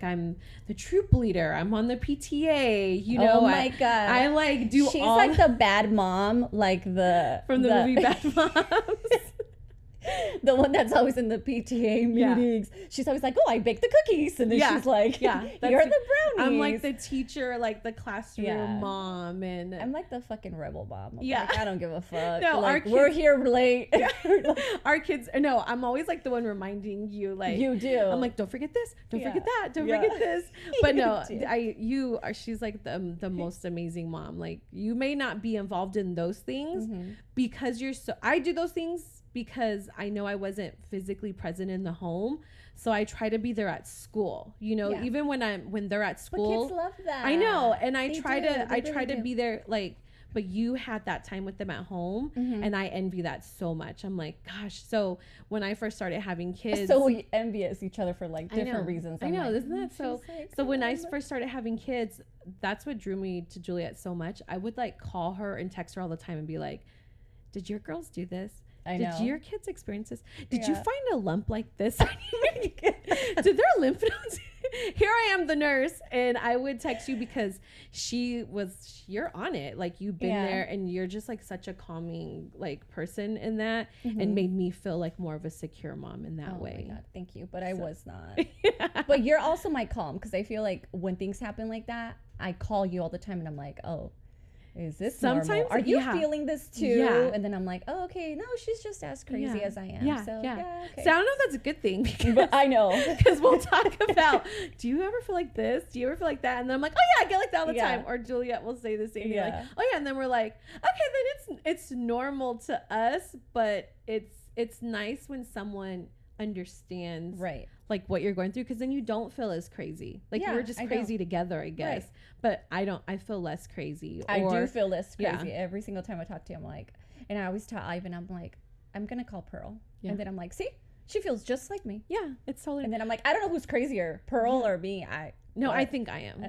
S1: I'm the troop leader. I'm on the PTA. You know,
S2: oh my God.
S1: I like do.
S2: She's like the bad mom, like from
S1: the movie Bad Moms.
S2: The one that's always in the PTA meetings. She's always like, oh, I baked the cookies. And then she's like, you're the brownies.
S1: I'm like the teacher, like the classroom mom. And
S2: I'm like the fucking rebel mom. Like, I don't give a fuck.
S1: No,
S2: like, we're here late.
S1: Our kids, no, I'm always like the one reminding you. Like,
S2: you do.
S1: I'm like, don't forget this. Don't forget that. Don't forget this. But no, she's like the most amazing mom. Like, you may not be involved in those things because I do those things because I know I wasn't physically present in the home. So I try to be there at school, you know, even when they're at school.
S2: But kids love that.
S1: I know. And I try to be there, like, but you had that time with them at home and I envy that so much. I'm like, gosh. So when I first started having kids.
S2: So we envious each other for like different reasons.
S1: I know. Isn't that so? So when I first started having kids, that's what drew me to Juliette so much. I would like call her and text her all the time and be like, did your girls do this? Did your kids experience this? Did you find a lump like this? Did their lymph nodes? Here I am, the nurse, and I would text you because you're on it. Like, you've been there, and you're just like such a calming like person in that, and made me feel like more of a secure mom in that way.
S2: Oh my God, thank you. But I was not. But you're also my calm, because I feel like when things happen like that, I call you all the time, and I'm like, oh, is this sometimes normal? Are you feeling this too? And then I'm like, oh, okay, no, she's just as crazy as I am. Okay.
S1: So I don't know if that's a good thing,
S2: but I know,
S1: because we'll talk about, do you ever feel like this? Do you ever feel like that? And then I'm like, oh yeah, I get like that all the time. Or Juliette will say the same thing, like, oh yeah, and then we're like, okay, then it's normal to us, but it's nice when someone understands like what you're going through, because then you don't feel as crazy. Like, we're just crazy together, I guess. But I feel less crazy.
S2: I do feel less crazy every single time I talk to you. I'm like, and I always tell Ivan, I'm like, I'm gonna call Pearl, and then I'm like, see, she feels just like me.
S1: It's totally.
S2: And then I'm like, I don't know who's crazier, Pearl or me.
S1: I think I am.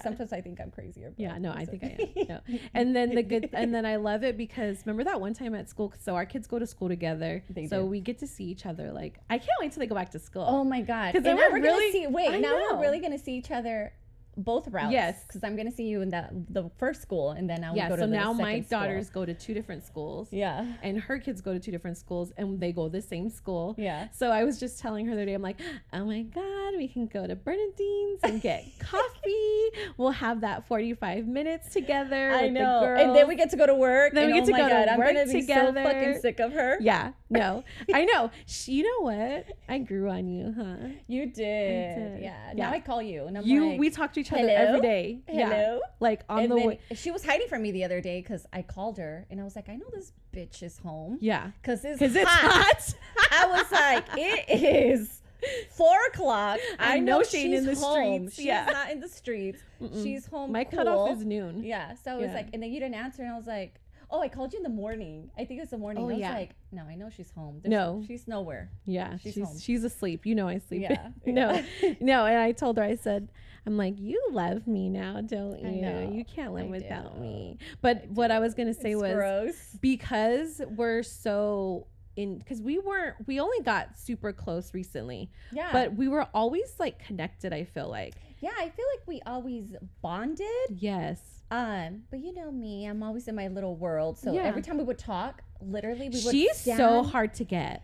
S2: Sometimes I think I'm crazier.
S1: I think I am. No. And then and then I love it because remember that one time at school? So our kids go to school together, so we get to see each other. Like, I can't wait till they go back to school.
S2: Oh my God! Because we're really gonna see each other both routes.
S1: Yes,
S2: because I'm gonna see you in the first school, and then I will go to the second school. So now my daughters
S1: go to two different schools.
S2: Yeah,
S1: and her kids go to two different schools, and they go the same school.
S2: Yeah.
S1: So I was just telling her the other day, I'm like, oh my God, we can go to Bernadine's and get coffee. We'll have that 45 minutes together.
S2: I know, the girls. And then we get to go to work.
S1: Then we get to go to work
S2: I'm gonna be
S1: together.
S2: So fucking sick of her.
S1: Yeah. No, I know. You know what? I grew on you, huh?
S2: You did. Yeah. Now I call you, and I'm like,
S1: we talk to each other every day.
S2: Hello.
S1: Yeah. Like on the way.
S2: She was hiding from me the other day because I called her and I was like, I know this bitch is home.
S1: Yeah.
S2: Because it's hot. I was like, it is 4:00. I know she's in the home. Streets. She's not in the streets. She's home.
S1: My cutoff is noon.
S2: Yeah. So I was like, and then you didn't answer, and I was like, Oh, I called you in the morning. I think it was the morning.
S1: Oh,
S2: I was
S1: yeah.
S2: like, no, I know she's home.
S1: No.
S2: She's nowhere.
S1: Yeah,
S2: She's home.
S1: she's asleep. You know I sleep.
S2: Yeah.
S1: No. No, and I told her, I said, I'm like, you love me now, don't you?
S2: I know.
S1: You can't live
S2: I
S1: without
S2: do.
S1: me. But what I was gonna say was
S2: gross.
S1: because we're so because we only got super close recently.
S2: Yeah.
S1: But we were always like connected, I feel like.
S2: Yeah, I feel like we always bonded.
S1: Yes.
S2: But you know me, I'm always in my little world. So
S1: Yeah.
S2: every time we would talk, literally we would
S1: She's
S2: stand.
S1: so hard to get.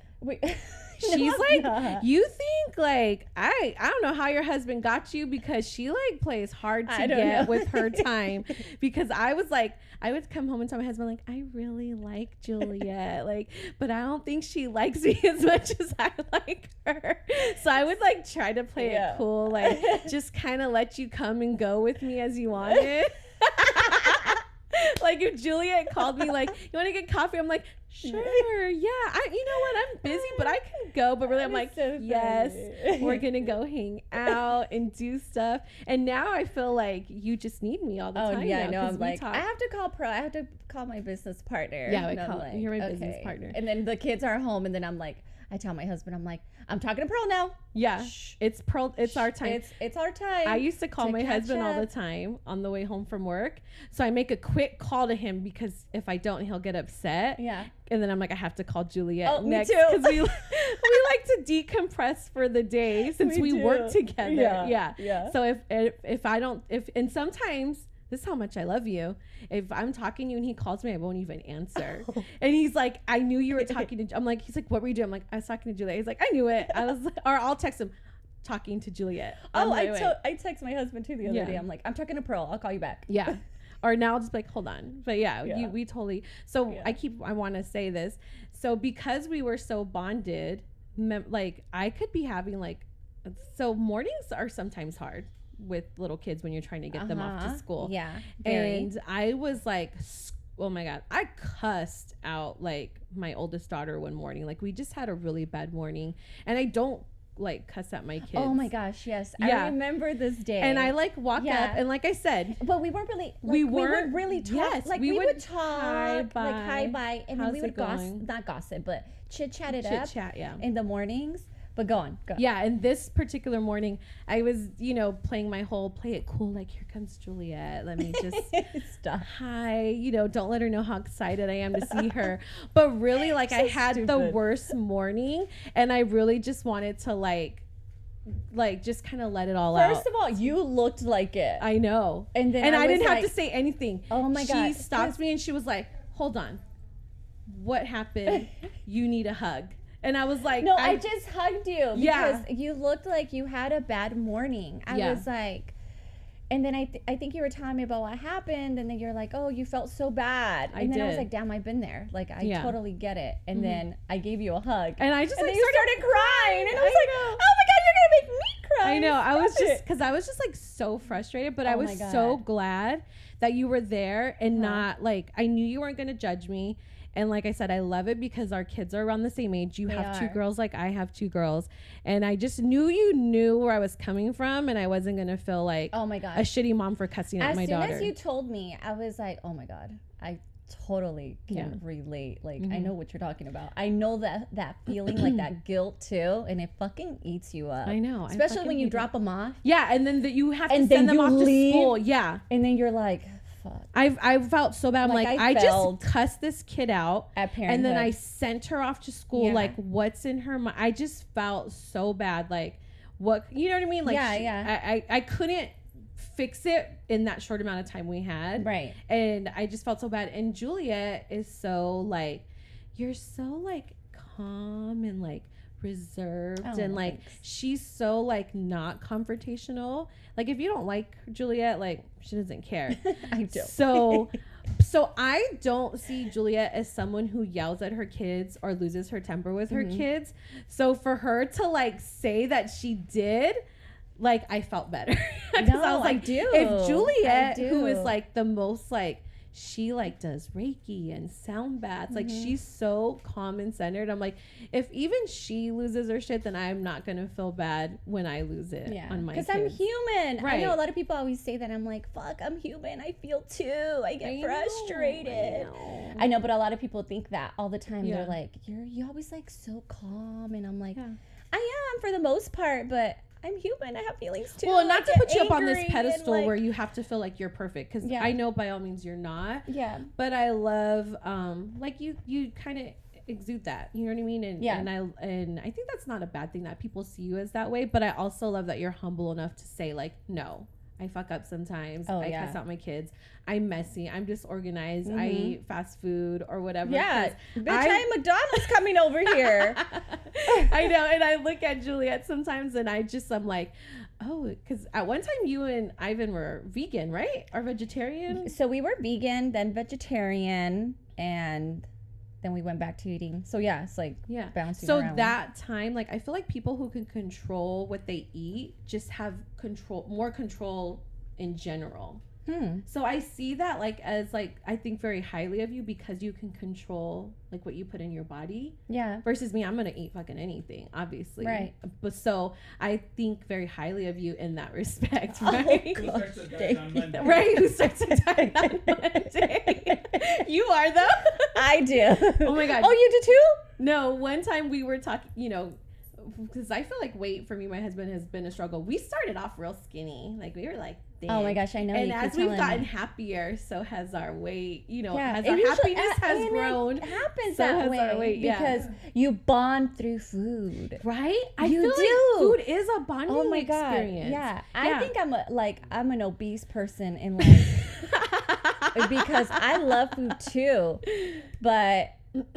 S1: She's like, you think like I don't know how your husband got you, because she like plays hard to get with her time. Because I was like, I would come home and tell my husband like, I really like Juliette, like, but I don't think she likes me as much as I like her. So I would like try to play it cool, like just kind of let you come and go with me as you wanted. Like if Juliette called me like, you want to get coffee? I'm like, sure, yeah. You know what? I'm busy, but I can go. But really, I'm like,
S2: so
S1: yes,
S2: funny.
S1: we're gonna go hang out and do stuff. And now I feel like you just need me all the time.
S2: Oh yeah,
S1: now,
S2: I know. I'm like,
S1: talk.
S2: I have to call Pro. I have to call my business partner.
S1: Yeah,
S2: And
S1: you're my business partner.
S2: And then the kids are home, and then I'm like, I tell my husband, I'm like, I'm talking to Pearl now.
S1: Yeah,
S2: Shh.
S1: it's our time.
S2: It's our time.
S1: I used to call my
S2: catch
S1: husband all the
S2: up.
S1: time on the way home from work. So I make a quick call to him, because if I don't, he'll get upset.
S2: Yeah.
S1: And then I'm like, I have to call Juliette next,
S2: me too.
S1: because we like to decompress for the day since we work together.
S2: Yeah.
S1: So if I don't, and sometimes this is how much I love you. If I'm talking to you and he calls me, I won't even answer. And he's like, I knew you were talking to, I'm like, he's like, what were you doing? I'm like, I was talking to Juliette. He's like, I knew it. I was, or I'll text him, talking to Juliette.
S2: I text my husband too the other
S1: Yeah.
S2: day. I'm like, I'm talking to Pearl. I'll call you back.
S1: Yeah. Or now I'll just be like, hold on. But yeah.
S2: Yeah.
S1: We totally. So
S2: Yeah.
S1: I want to say this. So because we were so bonded, like I could be having like, so mornings are sometimes hard with little kids when you're trying to get them off to school.
S2: Yeah.
S1: And I was like, oh my God, I cussed out like my oldest daughter one morning. Like we just had a really bad morning, and I don't like cuss at my kids.
S2: Oh my gosh, yes.
S1: Yeah.
S2: I remember this day.
S1: And I like walk
S2: Yeah.
S1: up, and like I said,
S2: but we weren't really,
S1: we weren't
S2: would really talk.
S1: yes,
S2: like
S1: we
S2: we
S1: would
S2: would talk,
S1: hi,
S2: like
S1: bye.
S2: hi, bye. And
S1: How's
S2: then we would
S1: it going?
S2: not gossip, but chit chat it
S1: chit
S2: up
S1: chat, yeah.
S2: in the mornings. But go on.
S1: Yeah, and this particular morning, I was, playing my whole play it cool, like here comes Juliette. Let me just
S2: Stop.
S1: hi, don't let her know how excited I am to see her. But really, like I had the
S2: stupid.
S1: worst morning, and I really just wanted to like just kind of let it all out.
S2: First of all, you looked like it.
S1: I know.
S2: And then
S1: I
S2: was
S1: didn't have
S2: like,
S1: to say anything.
S2: Oh my God.
S1: She stopped me and she was like, hold on. What happened? You need a hug. And I was like,
S2: no, I just hugged you because
S1: Yeah.
S2: you looked like you had a bad morning. I
S1: Yeah.
S2: was like, and then I think you were telling me about what happened, and then you're like, oh, you felt so bad. And then I was
S1: did.
S2: like, damn, I've been there. Like, I
S1: Yeah.
S2: totally get it. And then I gave you a hug.
S1: and I just
S2: And
S1: like
S2: then you started crying. And I was like,
S1: know.
S2: oh my God, you're going to make me cry.
S1: I know. I was
S2: Stop
S1: just
S2: it.
S1: because I was just like so frustrated, but I
S2: Oh
S1: was
S2: my God.
S1: so glad that you were there and not like I knew you weren't going to judge me. And like I said, I love it because our kids are around the same age. You have two
S2: are.
S1: girls, like I have two girls, and I just knew you knew where I was coming from, and I wasn't going to feel like
S2: Oh my God.
S1: a shitty mom for cussing at
S2: As
S1: my
S2: soon
S1: daughter.
S2: as you told me, I was like, oh my God, I totally can relate. Like, I know what you're talking about. I know that feeling, like that guilt too, and it fucking eats you up.
S1: I know. I
S2: Especially
S1: fucking
S2: when you
S1: hate
S2: drop them off,
S1: Yeah, and then you have to
S2: And
S1: send
S2: then
S1: them
S2: you
S1: off
S2: leave.
S1: to school. Yeah.
S2: and then you're like, fuck.
S1: I felt so bad. I'm
S2: Like,
S1: like,
S2: I
S1: I
S2: felt
S1: just cussed this kid out.
S2: At
S1: And then I
S2: Parenthood.
S1: sent her off to school.
S2: Yeah.
S1: Like, what's in her mind? I just felt so bad. Like, what, you know what I mean? Like,
S2: Yeah.
S1: I couldn't fix it in that short amount of time we had.
S2: Right.
S1: And I just felt so bad. And Juliette is so like, you're so like calm and like reserved.
S2: Oh,
S1: And like,
S2: thanks.
S1: she's so like not confrontational. Like, if you don't like Juliette, like, she doesn't care.
S2: I don't.
S1: So I don't see Juliette as someone who yells at her kids or loses her temper with her kids. So for her to like say that she did, like, I felt better. 'Cause
S2: No,
S1: I was like,
S2: I do.
S1: if Juliette,
S2: I do.
S1: who is like the most like she like does Reiki and sound baths. Like she's so calm and centered. I'm like, if even she loses her shit, then I'm not gonna feel bad when I lose it on my kids.
S2: Because I'm human.
S1: Right.
S2: I know a lot of people always say that. I'm like, fuck, I'm human. I feel too. I get frustrated. I know, but a lot of people think that all the time. They're like, you're always like so calm, and I'm like, I am for the most part, but I'm human. I have feelings too.
S1: Well, not to put you up on this pedestal where you have to feel like you're perfect, because I know by all means you're not. Yeah. But I love, like you kind of exude that. You know what I mean? And I think that's not a bad thing that people see you as that way. But I also love that you're humble enough to say like, no, I fuck up sometimes. I cuss out my kids. I'm messy. I'm disorganized. I eat fast food or whatever.
S2: Yeah. Bitch, I'm McDonald's coming over here.
S1: I know. And I look at Juliette sometimes and I'm like, oh, because at one time you and Ivan were vegan, right? Or vegetarian?
S2: So we were vegan, then vegetarian, and then we went back to eating. So yeah, it's like bouncing around. So
S1: that time, like I feel like people who can control what they eat just have more control in general. So I see that like as like I think very highly of you because you can control like what you put in your body. Yeah. Versus me, I'm gonna eat fucking anything, obviously. Right. But so I think very highly of you in that respect, right?
S3: Who starts a diet on Monday?
S1: Right. Who starts a diet on Monday? You are though.
S2: I do.
S1: Oh my god.
S2: Oh, you do too?
S1: No. One time we were talking, because I feel like weight for me, my husband has been a struggle. We started off real skinny, like we were like, damn.
S2: Oh my gosh, I know.
S1: And as we've gotten happier, so has our weight. Has our happiness has grown.
S2: It happens so that way because you bond through food,
S1: right? I feel like food is a bonding experience.
S2: Yeah, I think I'm an obese person in life because I love food too, but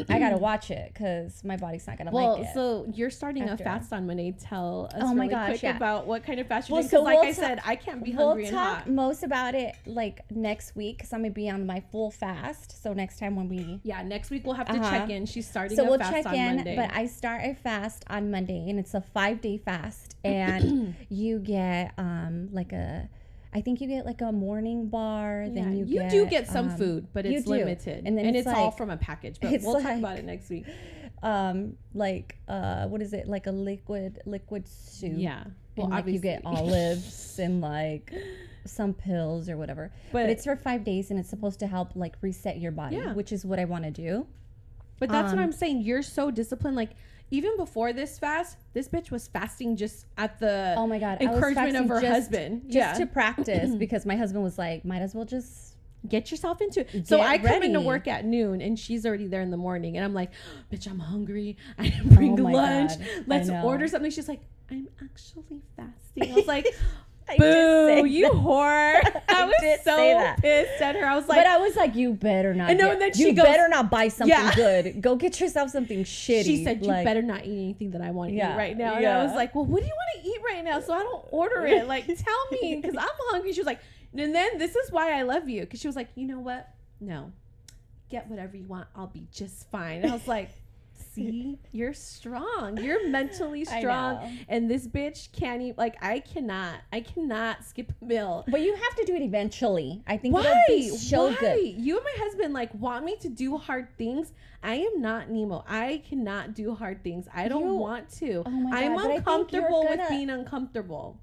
S2: I gotta watch it because my body's not gonna like it.
S1: So you're starting a fast on Monday. Tell us quick about what kind of fast you're doing. Because I said, I can't be hungry and hot.
S2: We'll talk most about it like next week because I'm gonna be on my full fast. So next time when
S1: next week we'll have to check in. She's starting
S2: a
S1: fast on Monday.
S2: But I start a fast on Monday and it's a 5-day fast, and you get I think you get like a morning bar. Then you
S1: do get some food, but it's limited, and it's like, all from a package. But we'll talk about it next week.
S2: What is it? Like a liquid soup.
S1: Yeah.
S2: Well, and like you get olives and like some pills or whatever. But it's for 5 days, and it's supposed to help like reset your body, which is what I want to do.
S1: But that's what I'm saying. You're so disciplined. Like even before this fast, this bitch was fasting just at the encouragement of her husband.
S2: Just to practice because my husband was like, might as well just
S1: get yourself into it. So I come into work at noon and she's already there in the morning and I'm like, bitch, I'm hungry. I didn't bring lunch. Let's order something. She's like, I'm actually fasting. I was like, boo, you whore. I was so pissed at her. I was like,
S2: but I was like, you better not.
S1: And then she goes,
S2: better not buy something good. Go get yourself something shitty.
S1: She said, you better not eat anything that I want to eat right now. And I was like, well, what do you want to eat right now? So I don't order it. Like, tell me, because I'm hungry. She was like, and then this is why I love you. Because she was like, you know what? No, get whatever you want. I'll be just fine. And I was like, see, you're strong. You're mentally strong. And this bitch can't eat. Like, I cannot skip a meal.
S2: But you have to do it eventually. I think it'll be so good.
S1: You and my husband like want me to do hard things. I am not Nemo. I cannot do hard things. I don't want to. Oh my God, I'm uncomfortable with being uncomfortable.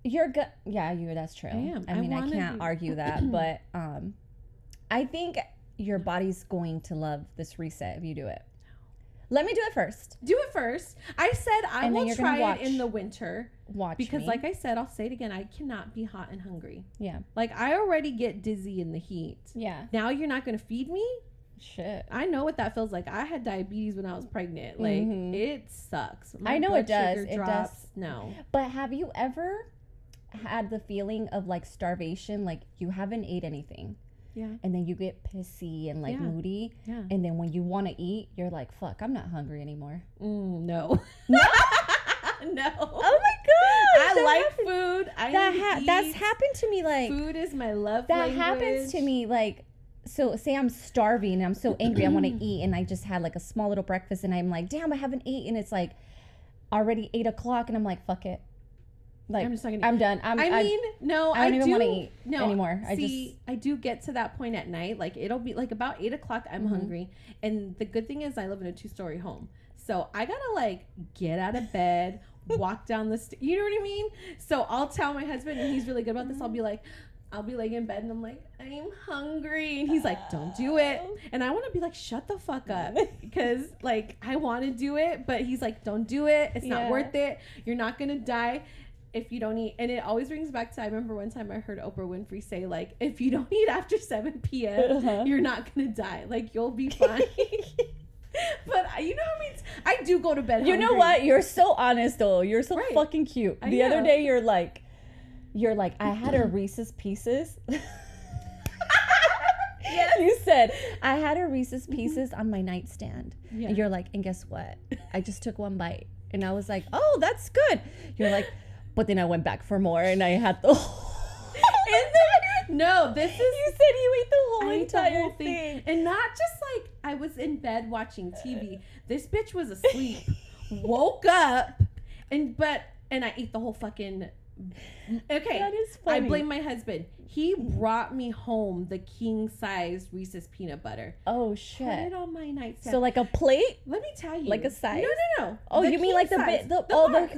S2: You're good. Yeah, that's true. I mean, I can't argue that, but I think your body's going to love this reset if you do it. Let me do it first.
S1: Do it first. I said I will try it in the winter. Because like I said, I'll say it again, I cannot be hot and hungry. Yeah. Like I already get dizzy in the heat. Yeah. Now you're not going to feed me? Shit. I know what that feels like. I had diabetes when I was pregnant. Like it sucks.
S2: I know it does.
S1: It does. No.
S2: But have you ever had the feeling of like starvation? Like you haven't ate anything. Yeah. And then you get pissy and like moody. Yeah. And then when you want to eat, you're like, fuck, I'm not hungry anymore.
S1: No.
S2: No?
S1: No.
S2: Oh my God.
S1: I like food.
S2: That's happened to me. Like
S1: food is my love
S2: language. That happens to me. Like, so say I'm starving and I'm so angry. I want to eat. And I just had like a small little breakfast and I'm like, damn, I haven't eaten. It's like already 8 o'clock. And I'm like, fuck it. Like,
S1: I'm just not gonna.
S2: I'm done.
S1: I mean, no,
S2: I don't even want to eat
S1: no,
S2: anymore.
S1: I do get to that point at night. Like it'll be like about 8 o'clock. I'm hungry, and the good thing is I live in a 2-story home, so I gotta like get out of bed, walk down the you know what I mean? So I'll tell my husband, and he's really good about this. I'll be like in bed and I'm like, I'm hungry. And he's like, don't do it. And I want to be like, shut the fuck up. Because like, I want to do it. But he's like, don't do it. It's not worth it. You're not going to die if you don't eat. And it always brings back to, I remember one time I heard Oprah Winfrey say like, if you don't eat after 7 p.m., you're not going to die. Like, you'll be fine. But you know what I mean? I do go to bed hungry.
S2: You know what? You're so honest though. You're so fucking cute. The other day you're like, I had a Reese's Pieces. Yes. You said, I had a Reese's Pieces on my nightstand. Yeah. And you're like, and guess what? I just took one bite. And I was like, oh, that's good. You're like, but then I went back for more and I had the whole
S1: No, this is...
S2: You said you ate the whole entire thing.
S1: And not just like I was in bed watching TV. This bitch was asleep. Woke up and I ate the whole fucking... Okay,
S2: that is funny.
S1: I blame my husband. He brought me home the king size Reese's peanut butter.
S2: Oh shit!
S1: Put it on my nightstand.
S2: So like a plate?
S1: Let me tell you,
S2: like a size?
S1: No.
S2: Oh, you mean like the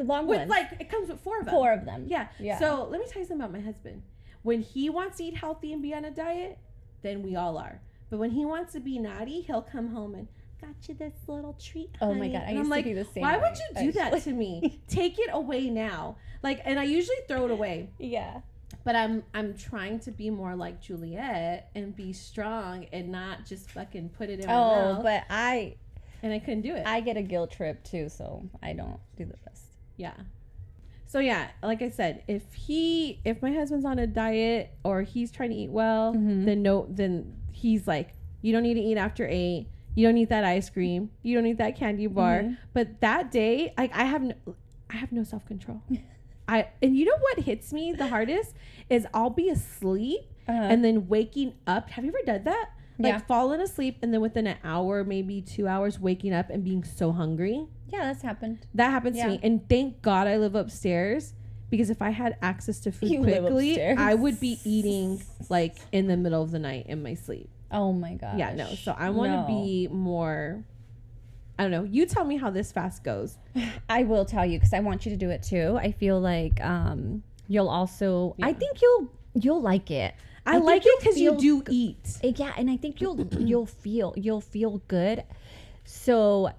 S2: long
S1: with,
S2: ones?
S1: like it comes with 4 of them.
S2: 4 of them.
S1: Yeah. So let me tell you something about my husband. When he wants to eat healthy and be on a diet, then we all are. But when he wants to be naughty, he'll come home and got you this little treat, honey.
S2: Oh my god, I used to be the same.
S1: Why would you do that to me? Take it away now. Like, and I usually throw it away.
S2: Yeah.
S1: But I'm trying to be more like Juliette and be strong and not just fucking put it in my mouth.
S2: Oh, but
S1: I couldn't do it.
S2: I get a guilt trip too, so I don't do the best.
S1: Yeah. So yeah, like I said, if my husband's on a diet or he's trying to eat well, then he's like, you don't need to eat after 8. You don't need that ice cream. You don't need that candy bar. But that day, like I have no self-control. And you know what hits me the hardest is I'll be asleep and then waking up. Have you ever done that? Like falling asleep and then within an hour, maybe 2 hours, waking up and being so hungry.
S2: Yeah, that's happened.
S1: That happens to me. And thank God I live upstairs, because if I had access to food quickly, I would be eating like in the middle of the night in my sleep.
S2: Oh my gosh.
S1: Yeah, no. So I want to be more... I don't know. You tell me how this fast goes.
S2: I will tell you because I want you to do it too. I feel like you'll also. Yeah. I think you'll like it.
S1: I like it because you do eat.
S2: Yeah, and I think you'll feel good. So,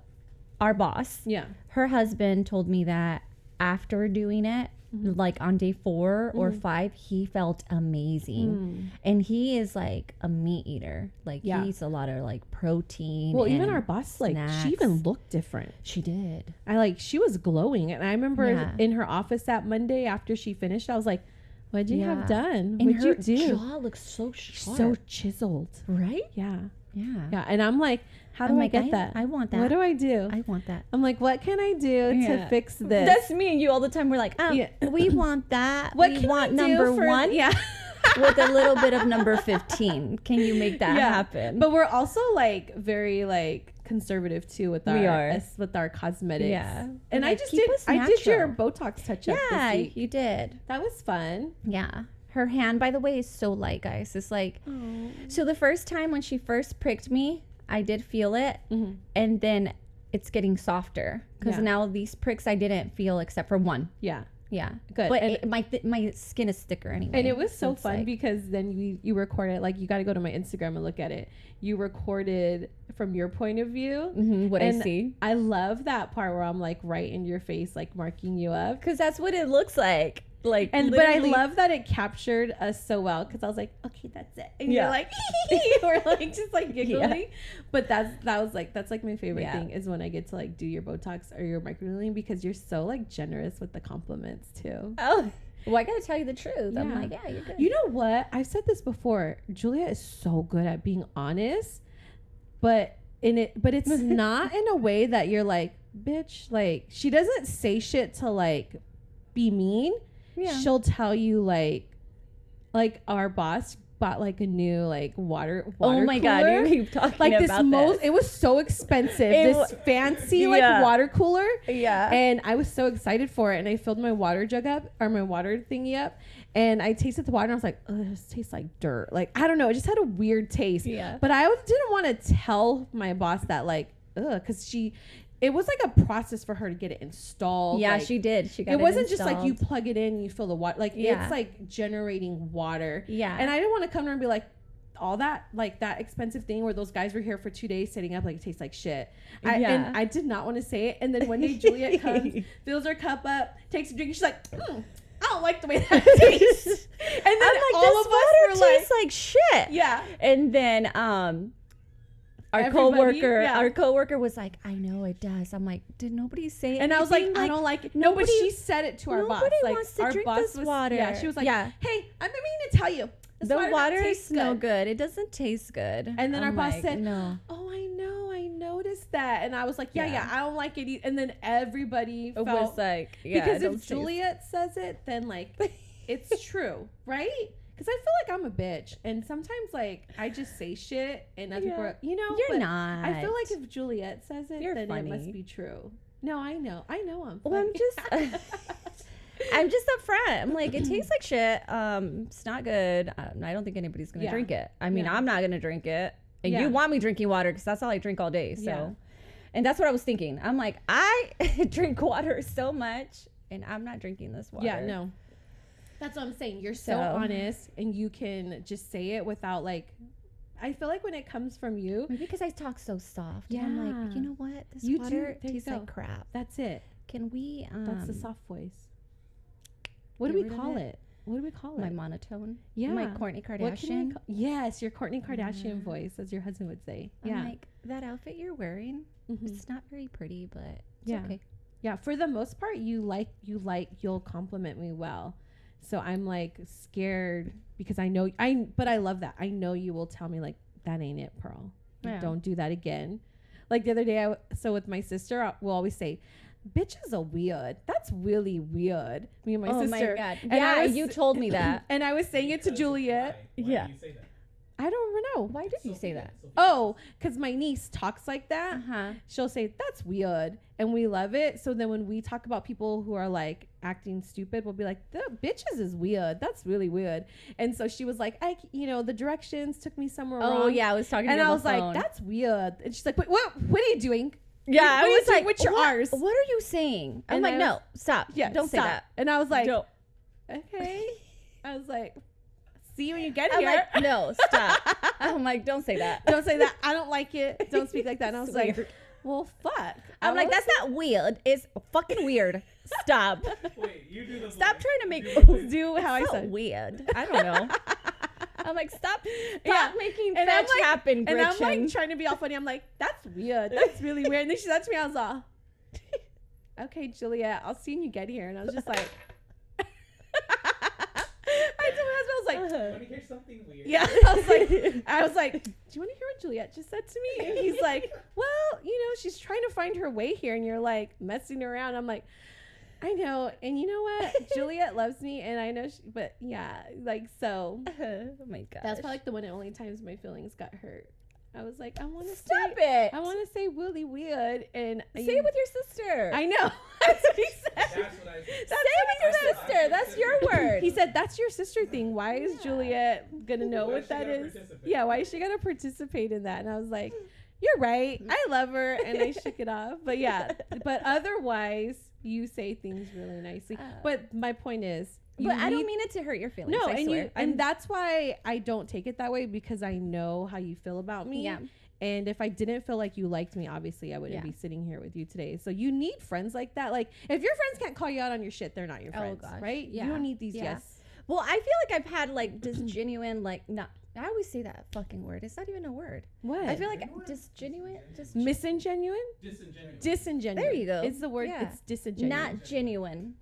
S2: our boss, her husband told me that after doing it, like on day 4 or 5, he felt amazing. And he is like a meat eater. Like he eats a lot of like protein. Well,
S1: even our boss, like she even looked different.
S2: She did.
S1: She was glowing. And I remember in her office that Monday after she finished, I was like, what'd you have done?
S2: And
S1: what'd you do?
S2: Her jaw looks so sharp.
S1: So chiseled.
S2: Right?
S1: Yeah.
S2: Yeah.
S1: Yeah. And I'm like, how do I get that?
S2: I want that.
S1: What do I do?
S2: I want that.
S1: I'm like, what can I do to fix this?
S2: That's me and you all the time. We're like, we want that.
S1: What
S2: we
S1: can
S2: want
S1: we do
S2: number
S1: for,
S2: 1 with a little bit of number 15. Can you make that happen?
S1: But we're also like very like conservative too with our cosmetics. Yeah. And I did your Botox touch up this week.
S2: You did.
S1: That was fun.
S2: Yeah. Her hand, by the way, is so light, guys. It's like, so the first time when she first pricked me, I did feel it. And then it's getting softer because now these pricks I didn't feel except for one. Yeah. Yeah. Good. But my skin is thicker anyway.
S1: And it was so fun because then you recorded, like, you got to go to my Instagram and look at it. You recorded from your point of view.
S2: What I see.
S1: I love that part where I'm like right in your face, like marking you up.
S2: Because that's what it looks like. Like,
S1: but I love that it captured us so well because I was like, okay, that's it, and you're like, or like just like giggling. But that's like my favorite thing is when I get to like do your Botox or your microneedling because you're so like generous with the compliments too.
S2: Oh, well, I gotta tell you the truth. I'm like, yeah, you're good.
S1: You know what? I've said this before. Juliette is so good at being honest, but it's not in a way that you're like, bitch. Like she doesn't say shit to like be mean. Yeah. She'll tell you like our boss bought like a new like water
S2: Oh my
S1: cooler.
S2: God, you keep talking
S1: like
S2: about this.
S1: It was so expensive. This fancy like water cooler.
S2: Yeah.
S1: And I was so excited for it. And I filled my water jug up, or my water thingy up. And I tasted the water and I was like, oh, this tastes like dirt. Like, I don't know. It just had a weird taste.
S2: Yeah.
S1: But I didn't want to tell my boss that, like, because it was like a process for her to get it installed.
S2: Yeah,
S1: like,
S2: she did. She got it
S1: wasn't
S2: installed.
S1: just like you plug it in, you fill the water. Like, it's like generating water.
S2: Yeah.
S1: And I didn't want to come to her and be like, all that, like that expensive thing where those guys were here for 2 days setting up, like it tastes like shit. And I did not want to say it. And then one day Juliette comes, fills her cup up, takes a drink, and she's like, I don't like the way that tastes. And then
S2: I'm like,
S1: all
S2: this
S1: of us were
S2: tastes like shit.
S1: Yeah.
S2: And then our coworker was like, I know it does. I'm like, did nobody say it?
S1: And I was like, I don't like it. No, but she said it to our boss.
S2: Nobody
S1: Like,
S2: wants to
S1: our
S2: drink
S1: boss
S2: this
S1: was,
S2: water.
S1: Yeah, she was like,
S2: Yeah.
S1: hey, I've been meaning to tell you.
S2: The water is no good. It doesn't taste good.
S1: And then our boss said,
S2: no.
S1: oh, I know. I noticed that. And I was like, yeah, I don't like it. And then everybody felt
S2: was like, yeah.
S1: because if Juliette says it, then like it's true, right? Because I feel like I'm a bitch. And sometimes like I just say shit and other people are, you know.
S2: You're not.
S1: I feel like if Juliette says it, then
S2: funny.
S1: it must be true. No, I know. I'm funny.
S2: Well, I'm just upfront. I'm like, it tastes like shit. It's not good. I don't think anybody's gonna drink it. I mean, I'm not gonna drink it. And you want me drinking water because that's all I drink all day. So, and that's what I was thinking. I'm like, I drink water so much, and I'm not drinking this water.
S1: Yeah, no. That's what I'm saying. You're so honest, and you can just say it without like. I feel like when it comes from you,
S2: maybe because I talk so soft. Yeah, and I'm like, you know what? This water tastes like crap.
S1: That's it.
S2: Can we?
S1: That's the soft voice. What do we call it? What do we call it?
S2: My monotone.
S1: Yeah.
S2: My Kourtney Kardashian.
S1: Yes, your Kourtney Kardashian voice, as your husband would say.
S2: I'm like, that outfit you're wearing, it's not very pretty, but it's okay.
S1: Yeah, for the most part, you'll compliment me well. So I'm like scared because but I love that. I know you will tell me like, that ain't it, Pearl. Don't do that again. Like the other day, so with my sister, we'll always say, bitches are weird. That's really weird. Me and my sister.
S2: Oh my God.
S1: And
S2: you told me that.
S1: And I was saying it to Juliette.
S3: Why do you say that?
S1: I don't know.
S2: Why did you say that?
S1: Oh, because my niece talks like that.
S2: Uh-huh.
S1: She'll say, that's weird. And we love it. So then when we talk about people who are like acting stupid, we'll be like, the bitches is weird. That's really weird. And so she was like, the directions took me somewhere wrong.
S2: Oh, yeah. I was talking to
S1: and
S2: you
S1: I
S2: on
S1: was
S2: the phone.
S1: like, that's weird. And she's like, what are you doing?
S2: Yeah, I was like,
S1: with your R's?
S2: What are you saying? I'm like, no, stop.
S1: Yeah,
S2: don't say that.
S1: And I was like,
S2: don't.
S1: Okay. I was like, see you when you get
S2: I'm
S1: here.
S2: like, no, stop. I'm like, don't say that.
S1: Don't say that. I don't like it. Don't speak like that. And I was like, well, fuck.
S2: I'm like, that's not weird. It's fucking weird. Stop.
S3: Wait, you do the
S2: Stop trying to make
S1: do how I said.
S2: Weird. I don't know. I'm like, stop making
S1: and
S2: fetch
S1: like,
S2: happen, Gretchen.
S1: And I'm like trying to be all funny. I'm like, that's weird. That's really weird. And then she said to me, I was like, okay, Juliette, I'll see you when you get here. And I was just like, I told my husband, I was like,
S3: want to hear something weird?
S1: yeah. I was like, do you want to hear what Juliette just said to me? And he's like, well, she's trying to find her way here, and you're like messing around. I'm like, I know, and you know what? Juliette loves me, and I know, but yeah, like so.
S2: Oh my god,
S1: that's probably like the one and only times my feelings got hurt. I was like, I want to
S2: stop it.
S1: I want to say really weird, and
S2: say it with your sister.
S1: I know. That's what he said.
S3: That's what I said.
S2: Say it with your sister. That's your word.
S1: He said, that's your sister thing. Why is Juliette gonna know what that is? Yeah, why is she gonna participate in that? And I was like, you're right. I love her, and I shook it off. But yeah, but otherwise, you say things really nicely. But my point is,
S2: but I don't mean it to hurt your feelings.
S1: No,
S2: I swear.
S1: And that's why I don't take it that way, because I know how you feel about me.
S2: Yeah.
S1: And if I didn't feel like you liked me, obviously I wouldn't be sitting here with you today. So you need friends like that. Like if your friends can't call you out on your shit, they're not your friends, right? Yeah. You don't need these yes.
S2: Well, I feel like I've had like disgenuine, like not. I always say that fucking word. It's not even a word.
S1: What?
S2: I feel like disgenuine.
S1: Misingenuine? Disingenuine.
S2: There you go.
S1: It's the word. Yeah. It's disingenuine.
S2: Not genuine.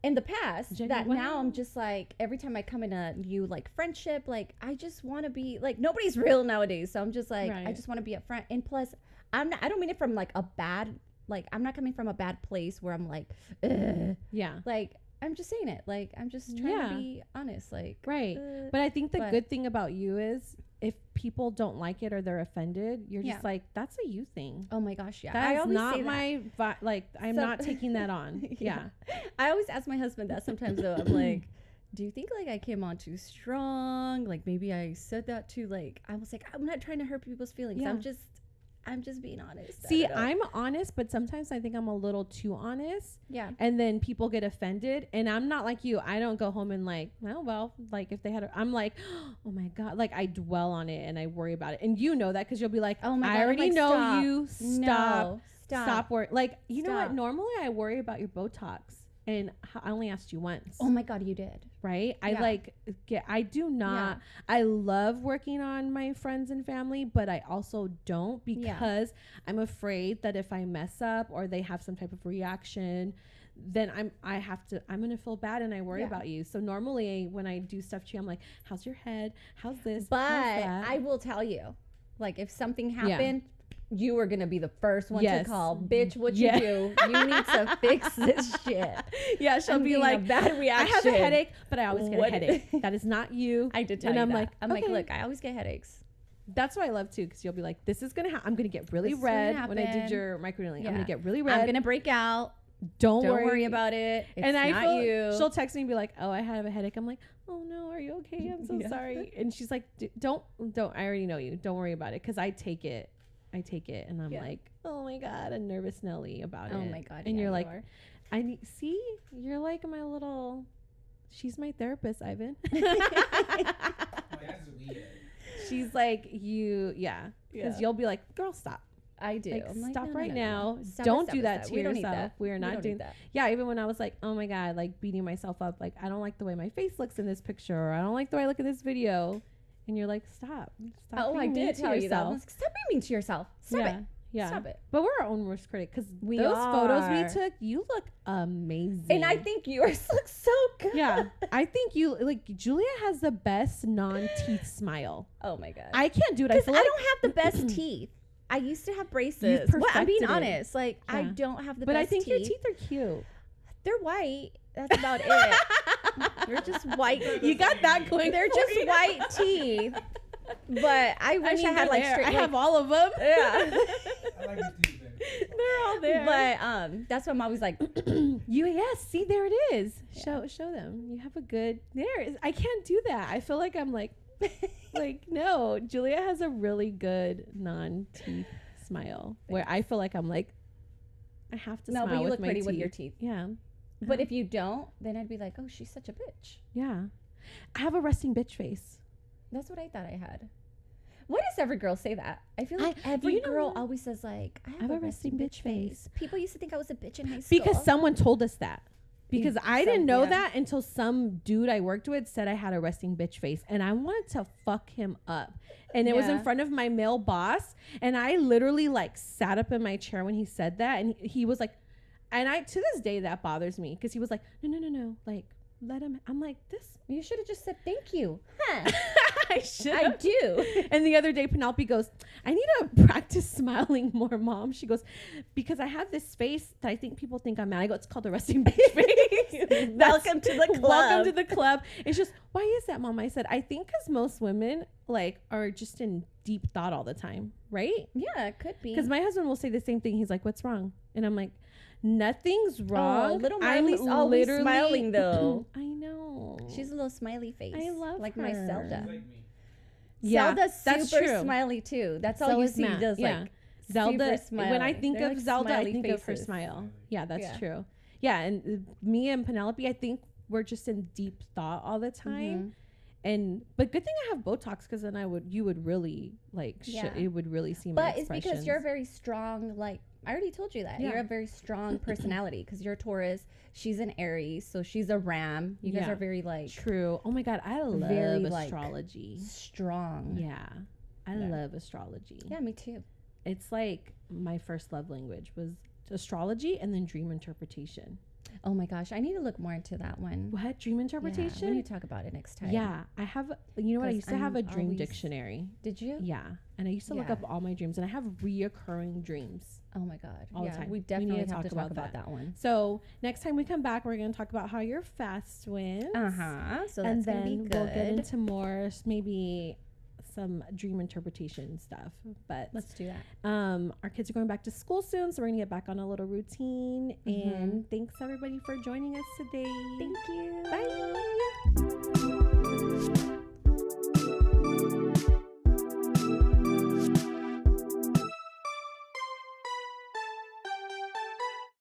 S2: In the past, that now I'm just like, every time I come in a new like friendship, like I just want to be like, nobody's real nowadays. So I'm just like, I just want to be upfront. And plus, I don't mean it from like a bad, like I'm not coming from a bad place where I'm like, ugh.
S1: Yeah.
S2: Like I'm just saying it. Like, I'm just trying to be honest. Like,
S1: right. But I think the good thing about you is if people don't like it or they're offended, you're just like, that's a you thing.
S2: Oh my gosh, yeah.
S1: That's not my I'm not taking that on.
S2: I always ask my husband that sometimes though. I'm like, do you think like I came on too strong? Like maybe I said that too. Like I was like, I'm not trying to hurt people's feelings. I'm just being honest.
S1: See, I'm honest, but sometimes I think I'm a little too honest.
S2: Yeah.
S1: And then people get offended. And I'm not like you. I don't go home and like, oh, well, like if they had, I'm like, oh my God. Like I dwell on it and I worry about it. And you know that because you'll be like, oh my God, I already know stop. You. Stop worry. Like, you know what? Normally I worry about your Botox. And I only asked you once.
S2: Oh my God, you did.
S1: Right? I do not. I love working on my friends and family, but I also don't because I'm afraid that if I mess up or they have some type of reaction, then I'm going to feel bad and I worry about you. So normally when I do stuff to you, I'm like, how's your head? How's this?
S2: But I will tell you, like if something happened, you are going to be the first one to call. Bitch, what you do? You need to fix this shit.
S1: Yeah, she'll be like,
S2: bad reaction.
S1: I have a headache, but I always get a headache. That is not you.
S2: I did tell you that. I'm like, look, I always get headaches.
S1: That's what I love too, because you'll be like, this is going to happen. I'm going to get really red when I did your microneedling. I'm going to get really red.
S2: I'm going to break out.
S1: Don't
S2: worry about it. It's not you.
S1: She'll text me and be like, oh, I have a headache. I'm like, oh no, are you okay? I'm so sorry. And she's like, don't, I already know you. Don't worry about it. Because I take it and I'm like, oh my God, a nervous Nelly about it.
S2: Oh my God.
S1: And you're like, you're like my little, she's my therapist, Ivan. She's like, because you'll be like, girl, stop.
S2: I do.
S1: Like,
S2: I'm like,
S1: stop
S2: no,
S1: right
S2: no,
S1: now.
S2: no.
S1: Don't do that to yourself.
S2: That.
S1: We are not doing that. Yeah, even when I was like, oh my God, like beating myself up. Like, I don't like the way my face looks in this picture. Or I don't like the way I look in this video. And you're like, stop.
S2: Oh, I did tell you that. I was like, stop being mean to yourself. Stop it.
S1: Yeah.
S2: Stop it.
S1: But we're our own worst critic because those photos we took, you look amazing.
S2: And I think yours looks so good.
S1: Yeah. I think Julia has the best non-teeth smile.
S2: Oh my God.
S1: I can't do it.
S2: I don't have the best teeth. I used to have braces. Well, I'm being honest. Like, I don't have the best teeth.
S1: But I think your teeth are cute.
S2: They're white. That's about it. They're just white.
S1: You got that going.
S2: They're just white teeth. But I wish I had like straight.
S1: I have all of them.
S2: Yeah.
S3: I like the teeth.
S1: They're all there.
S2: But that's why I'm always like,
S1: see, there it is. Yeah. Show them. You have a good I can't do that. I feel like I'm like no. Julia has a really good non-teeth smile. Thanks. Where I feel like I'm like, I have to smile with my teeth. No, but you look pretty with your teeth.
S2: Yeah. But if you don't, then I'd be like, oh, she's such a bitch.
S1: Yeah. I have a resting bitch face.
S2: That's what I thought I had. Why does every girl say that? I feel like every girl always says like, I have a resting bitch face. People used to think I was a bitch in high school.
S1: Because someone told us that. Because I didn't know that until some dude I worked with said I had a resting bitch face. And I wanted to fuck him up. And it was in front of my male boss. And I literally like sat up in my chair when he said that. And he was like, and to this day that bothers me. Because he was like, no. Like, let him. I'm like, this.
S2: You should have just said thank you. Huh.
S1: I do. And the other day Penelope goes, I need to practice smiling more, Mom. She goes, because I have this face that I think people think I'm mad. I go, it's called the resting bitch face.
S2: Welcome to the club.
S1: Welcome to the club. It's just, why is that, Mom? I said, I think because most women like are just in deep thought all the time, right?
S2: Yeah, it could be.
S1: Because my husband will say the same thing. He's like, what's wrong? And I'm like, nothing's wrong.
S2: Oh, little Miley's always smiling though.
S1: I know.
S2: She's a little smiley face.
S1: I love
S2: like
S1: her.
S2: my Zelda.
S3: Like me.
S1: Yeah,
S2: Zelda's super smiley too. That's all you see. Does like
S1: Zelda.
S2: Super smiley.
S1: When I think
S2: They're
S1: of
S2: like
S1: Zelda, I think
S2: faces.
S1: of her smile. Yeah, that's true. Yeah, and me and Penelope, I think we're just in deep thought all the time. But good thing I have Botox because then you would really like it would really see my expressions.
S2: But it's because you're very strong. Like I already told you that you're a very strong personality because you're a Taurus. She's an Aries, so she's a Ram. You guys are very like
S1: true. Oh my God, I love astrology.
S2: Like, strong.
S1: Yeah, I love astrology.
S2: Yeah, me too.
S1: It's like my first love language was astrology and then dream interpretation.
S2: Oh my gosh, I need to look more into that one.
S1: What? Dream interpretation?
S2: Yeah, we need to talk about it next time.
S1: Yeah, I have. You know what? I
S2: 'Cause
S1: used to have a
S2: I'm
S1: dream
S2: always-
S1: dictionary.
S2: Did you?
S1: Yeah, and I used to look
S2: Yeah.
S1: up all my dreams, and I have reoccurring dreams.
S2: Oh my God.
S1: All the
S2: Yeah,
S1: time.
S2: we
S1: We
S2: definitely
S1: need to
S2: have to
S1: talk
S2: talk
S1: about
S2: about that one.
S1: So next time we come back, we're going to talk about how your fast went.
S2: So
S1: And
S2: that's gonna be
S1: then
S2: good.
S1: we'll get into more, maybe some dream interpretation stuff. But
S2: Let's do that.
S1: our kids are going back to school soon, so we're gonna get back on a little routine. And thanks everybody for joining us today.
S2: Thank you.
S1: Bye.